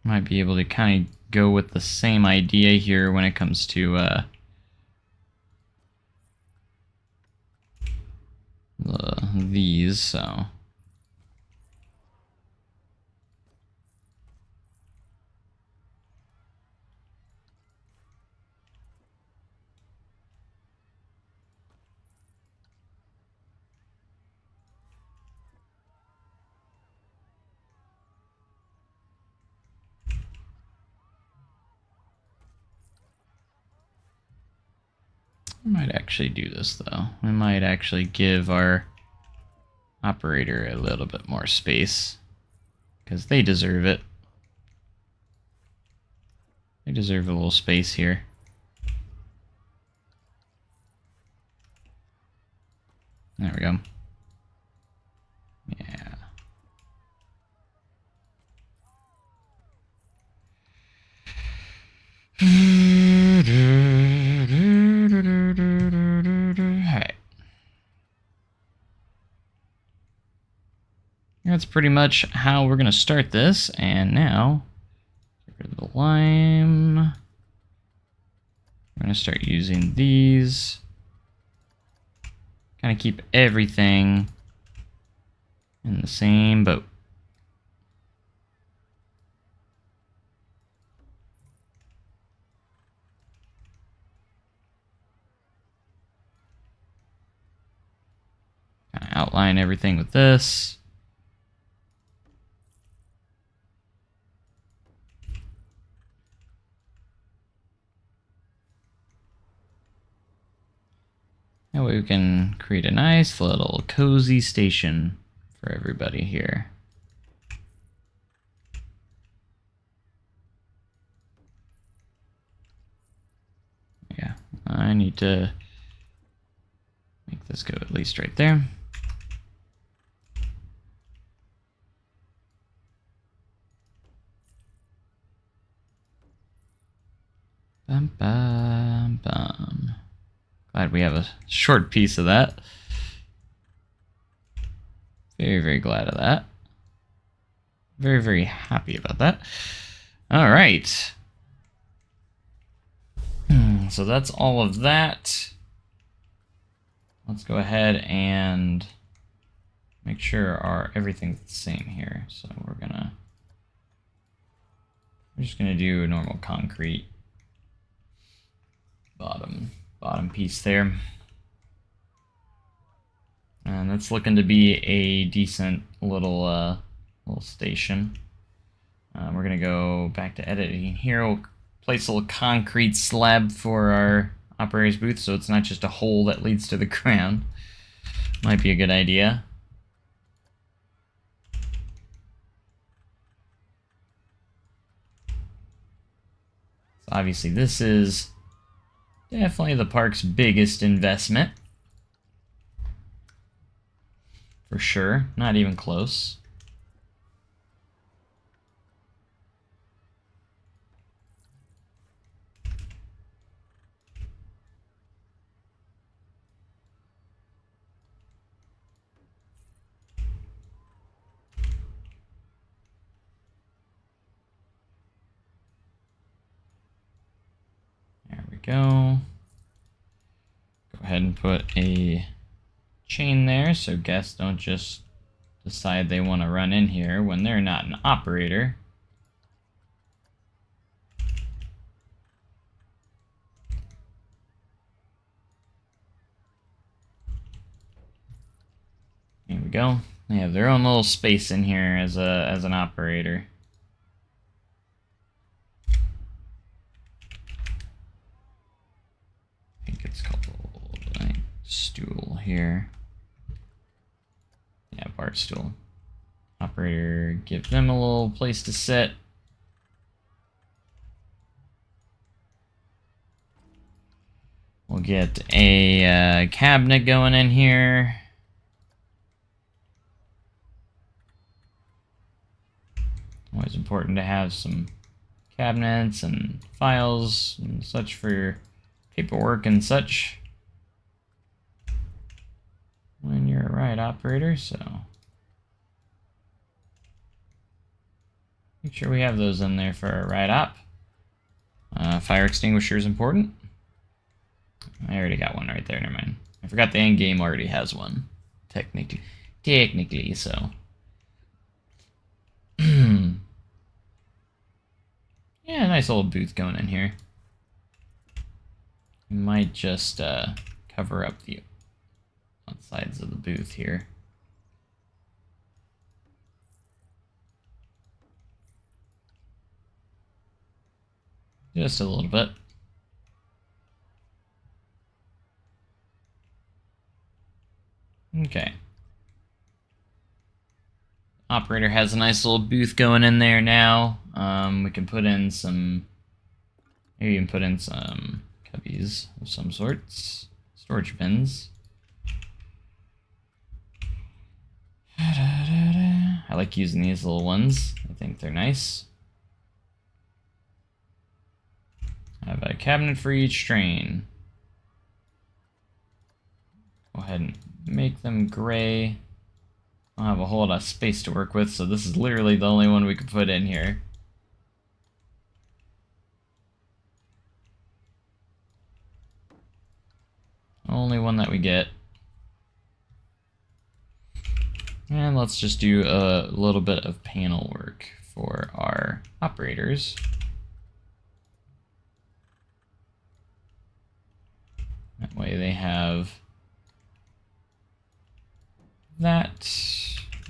Might be able to kind of go with the same idea here when it comes to these, so. I might actually do this though. We might actually give our operator a little bit more space because they deserve it. They deserve a little space here. There we go. Yeah. Alright. That's pretty much how we're going to start this. And now, get rid of the lime. We're going to start using these. Kind of keep everything in the same boat. Kind of outline everything with this. That way we can create a nice little cozy station for everybody here. Yeah, I need to make this go at least right there. Bum, bum, bum. Glad we have a short piece of that. Very, very glad of that. Very, very happy about that. All right. So that's all of that. Let's go ahead and make sure everything's the same here. So we're just gonna do a normal concrete bottom piece there. And that's looking to be a decent little station. We're gonna go back to editing here. We'll place a little concrete slab for our operator's booth, so it's not just a hole that leads to the ground. Might be a good idea. So obviously this is definitely the park's biggest investment. For sure, not even close. There we go. Go ahead and put a chain there so guests don't just decide they want to run in here when they're not an operator. Here we go. They have their own little space in here as an operator. I think it's called stool here. Yeah, bar stool. Operator, give them a little place to sit. We'll get a cabinet going in here. Always important to have some cabinets and files and such for your paperwork and such when you're a ride operator, so make sure we have those in there for a ride op. Fire extinguisher is important. I already got one right there, never mind. I forgot the end game already has one, technically, so. Yeah, nice little booth going in here. We might just cover up the sides of the booth here. Just a little bit. Okay. Operator has a nice little booth going in there now. We can put in some... Maybe even put in some cubbies of some sorts. Storage bins. I like using these little ones. I think they're nice. I have a cabinet for each train. Go ahead and make them gray. I don't have a whole lot of space to work with, so this is literally the only one we could put in here. Only one that we get. And let's just do a little bit of panel work for our operators. That way they have that.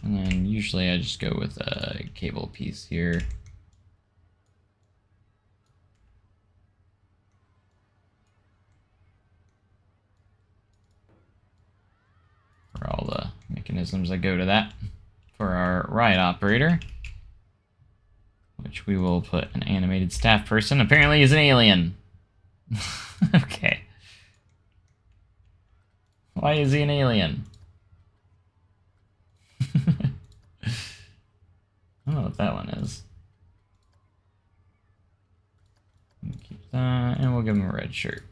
And then usually I just go with a cable piece here. For all the mechanisms that go to that. For our ride operator, which we will put an animated staff person. Apparently he's an alien. Okay. Why is he an alien? I don't know what that one is. Keep that, and we'll give him a red shirt.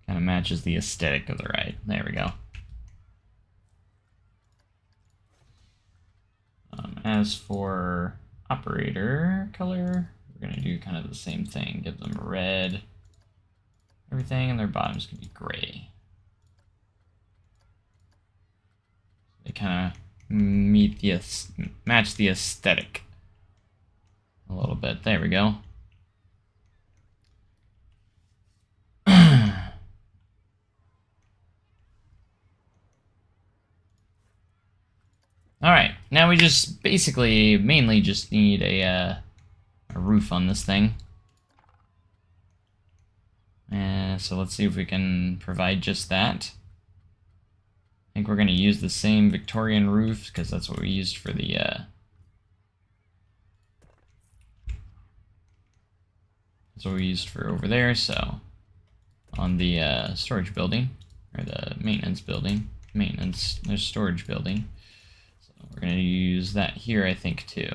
Kind of matches the aesthetic of the ride. There we go. As for operator color, we're going to do kind of the same thing. Give them red, everything, and their bottoms can be gray. They kind of match the aesthetic a little bit. There we go. Alright, now we just basically mainly just need a roof on this thing. So let's see if we can provide just that. I think we're going to use the same Victorian roof because that's what we used for the that's what we used for over there. So on the storage building, or the maintenance building, there's storage building. So we're going to use that here, I think, too.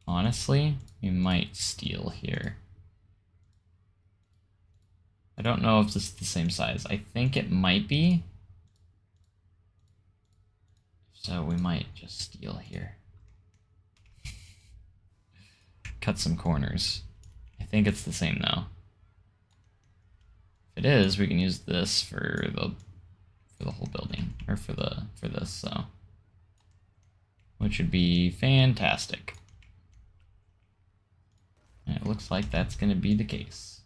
Honestly, we might steal here. I don't know if this is the same size. I think it might be. So we might just steal here. Cut some corners. I think it's the same though. If it is, we can use this for the whole building, or for this, so which would be fantastic. And it looks like that's going to be the case.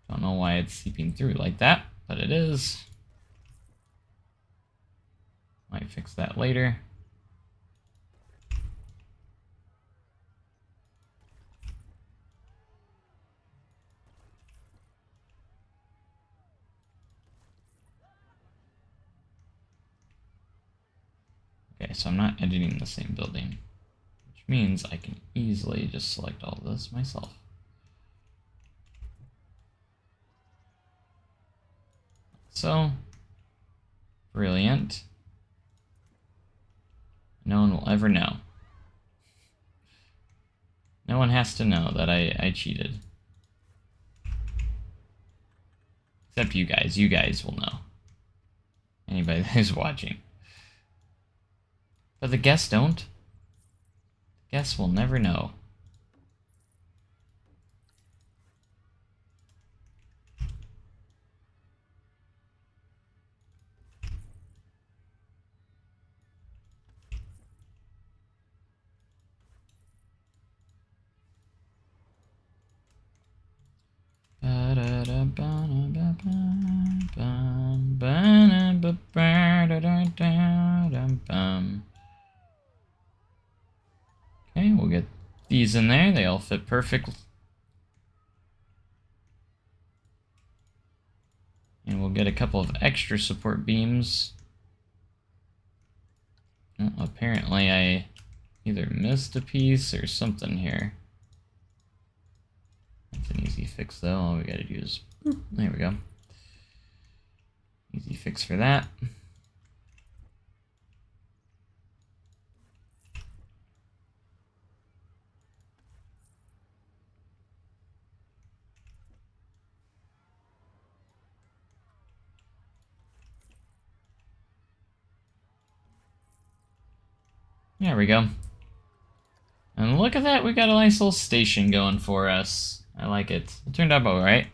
Don't know why it's seeping through like that, but it is. Might fix that later. Okay, so I'm not editing the same building, which means I can easily just select all this myself. So, brilliant. No one will ever know. No one has to know that I cheated. Except you guys. You guys will know. Anybody who's watching. But the guests don't. The guests will never know. these in there. They all fit perfect. And we'll get a couple of extra support beams. Oh, apparently I either missed a piece or something here. That's an easy fix though. All we gotta do is, boop, there we go. Easy fix for that. There we go. And look at that, we got a nice little station going for us. I like it. It turned out about right.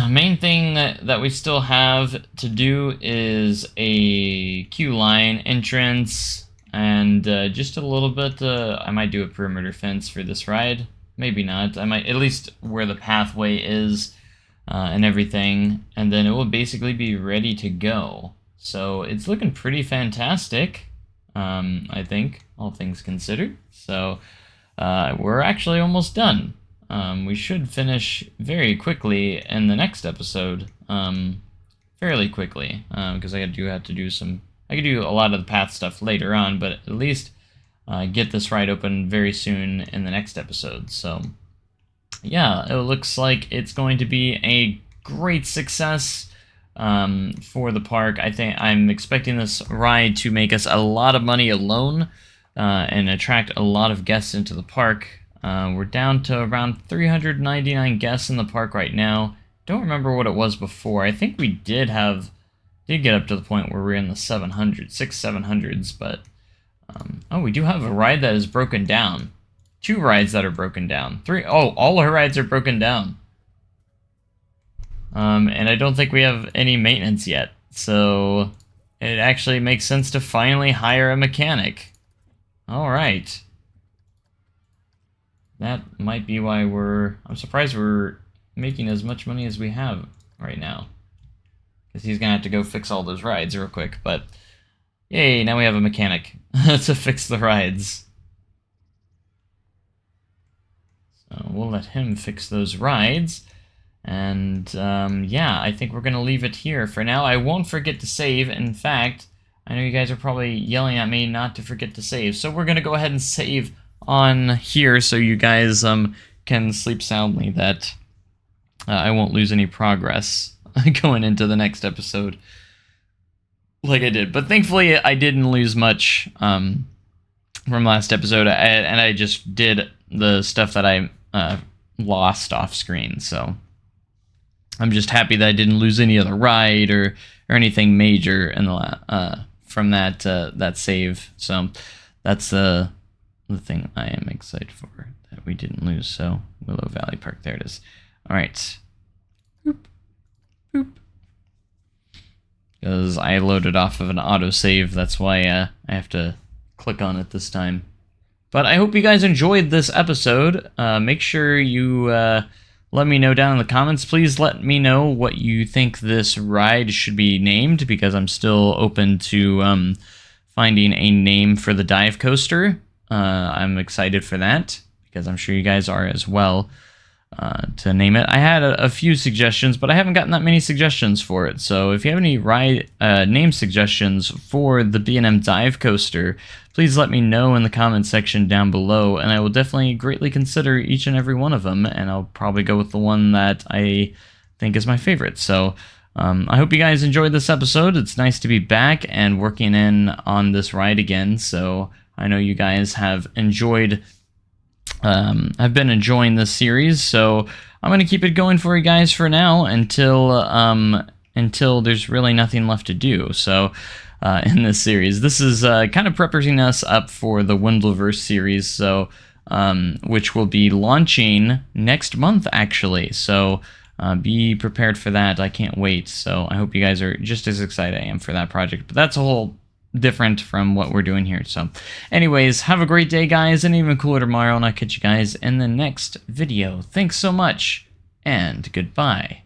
Main thing that we still have to do is a queue line entrance, and just a little bit, I might do a perimeter fence for this ride. Maybe not. I might, at least where the pathway is and everything, and then it will basically be ready to go. So it's looking pretty fantastic, I think, all things considered. So we're actually almost done. We should finish very quickly in the next episode, fairly quickly, because I do have to do some, I could do a lot of the path stuff later on, but at least get this ride open very soon in the next episode. So yeah, it looks like it's going to be a great success for the park. I think I'm expecting this ride to make us a lot of money alone and attract a lot of guests into the park. We're down to around 399 guests in the park right now. Don't remember what it was before. I think we did get up to the point where we're in the 700s, but oh, we do have a ride that is broken down. 2 rides that are broken down. 3, oh, all our rides are broken down. And I don't think we have any maintenance yet, so it actually makes sense to finally hire a mechanic. Alright. That might be why I'm surprised we're making as much money as we have right now. Because he's gonna have to go fix all those rides real quick, but yay, now we have a mechanic to fix the rides. So we'll let him fix those rides. And yeah, I think we're going to leave it here for now. I won't forget to save. In fact, I know you guys are probably yelling at me not to forget to save. So we're going to go ahead and save on here so you guys can sleep soundly that I won't lose any progress going into the next episode like I did. But thankfully, I didn't lose much from last episode, and I just did the stuff that I lost off screen, so I'm just happy that I didn't lose any other ride or anything major in the from that save. So that's the thing I am excited for, that we didn't lose. So Willow Valley Park, there it is. All right. Boop. Boop. Because I loaded off of an autosave, that's why I have to click on it this time. But I hope you guys enjoyed this episode. Make sure you let me know down in the comments. Please let me know what you think this ride should be named, because I'm still open to finding a name for the dive coaster. I'm excited for that, because I'm sure you guys are as well, to name it. I had a few suggestions, but I haven't gotten that many suggestions for it. So if you have any ride name suggestions for the B&M dive coaster, please let me know in the comments section down below, and I will definitely greatly consider each and every one of them, and I'll probably go with the one that I think is my favorite. So I hope you guys enjoyed this episode. It's nice to be back and working in on this ride again, so I know you guys have enjoyed I've been enjoying this series, so I'm going to keep it going for you guys for now until there's really nothing left to do. So in this series, this is kind of prepping us up for the Windleverse series, so which will be launching next month, actually. So be prepared for that. I can't wait. So I hope you guys are just as excited I am for that project. But that's a whole different from what we're doing here. So anyways, have a great day, guys, and even cooler tomorrow, and I'll catch you guys in the next video. Thanks so much, and goodbye.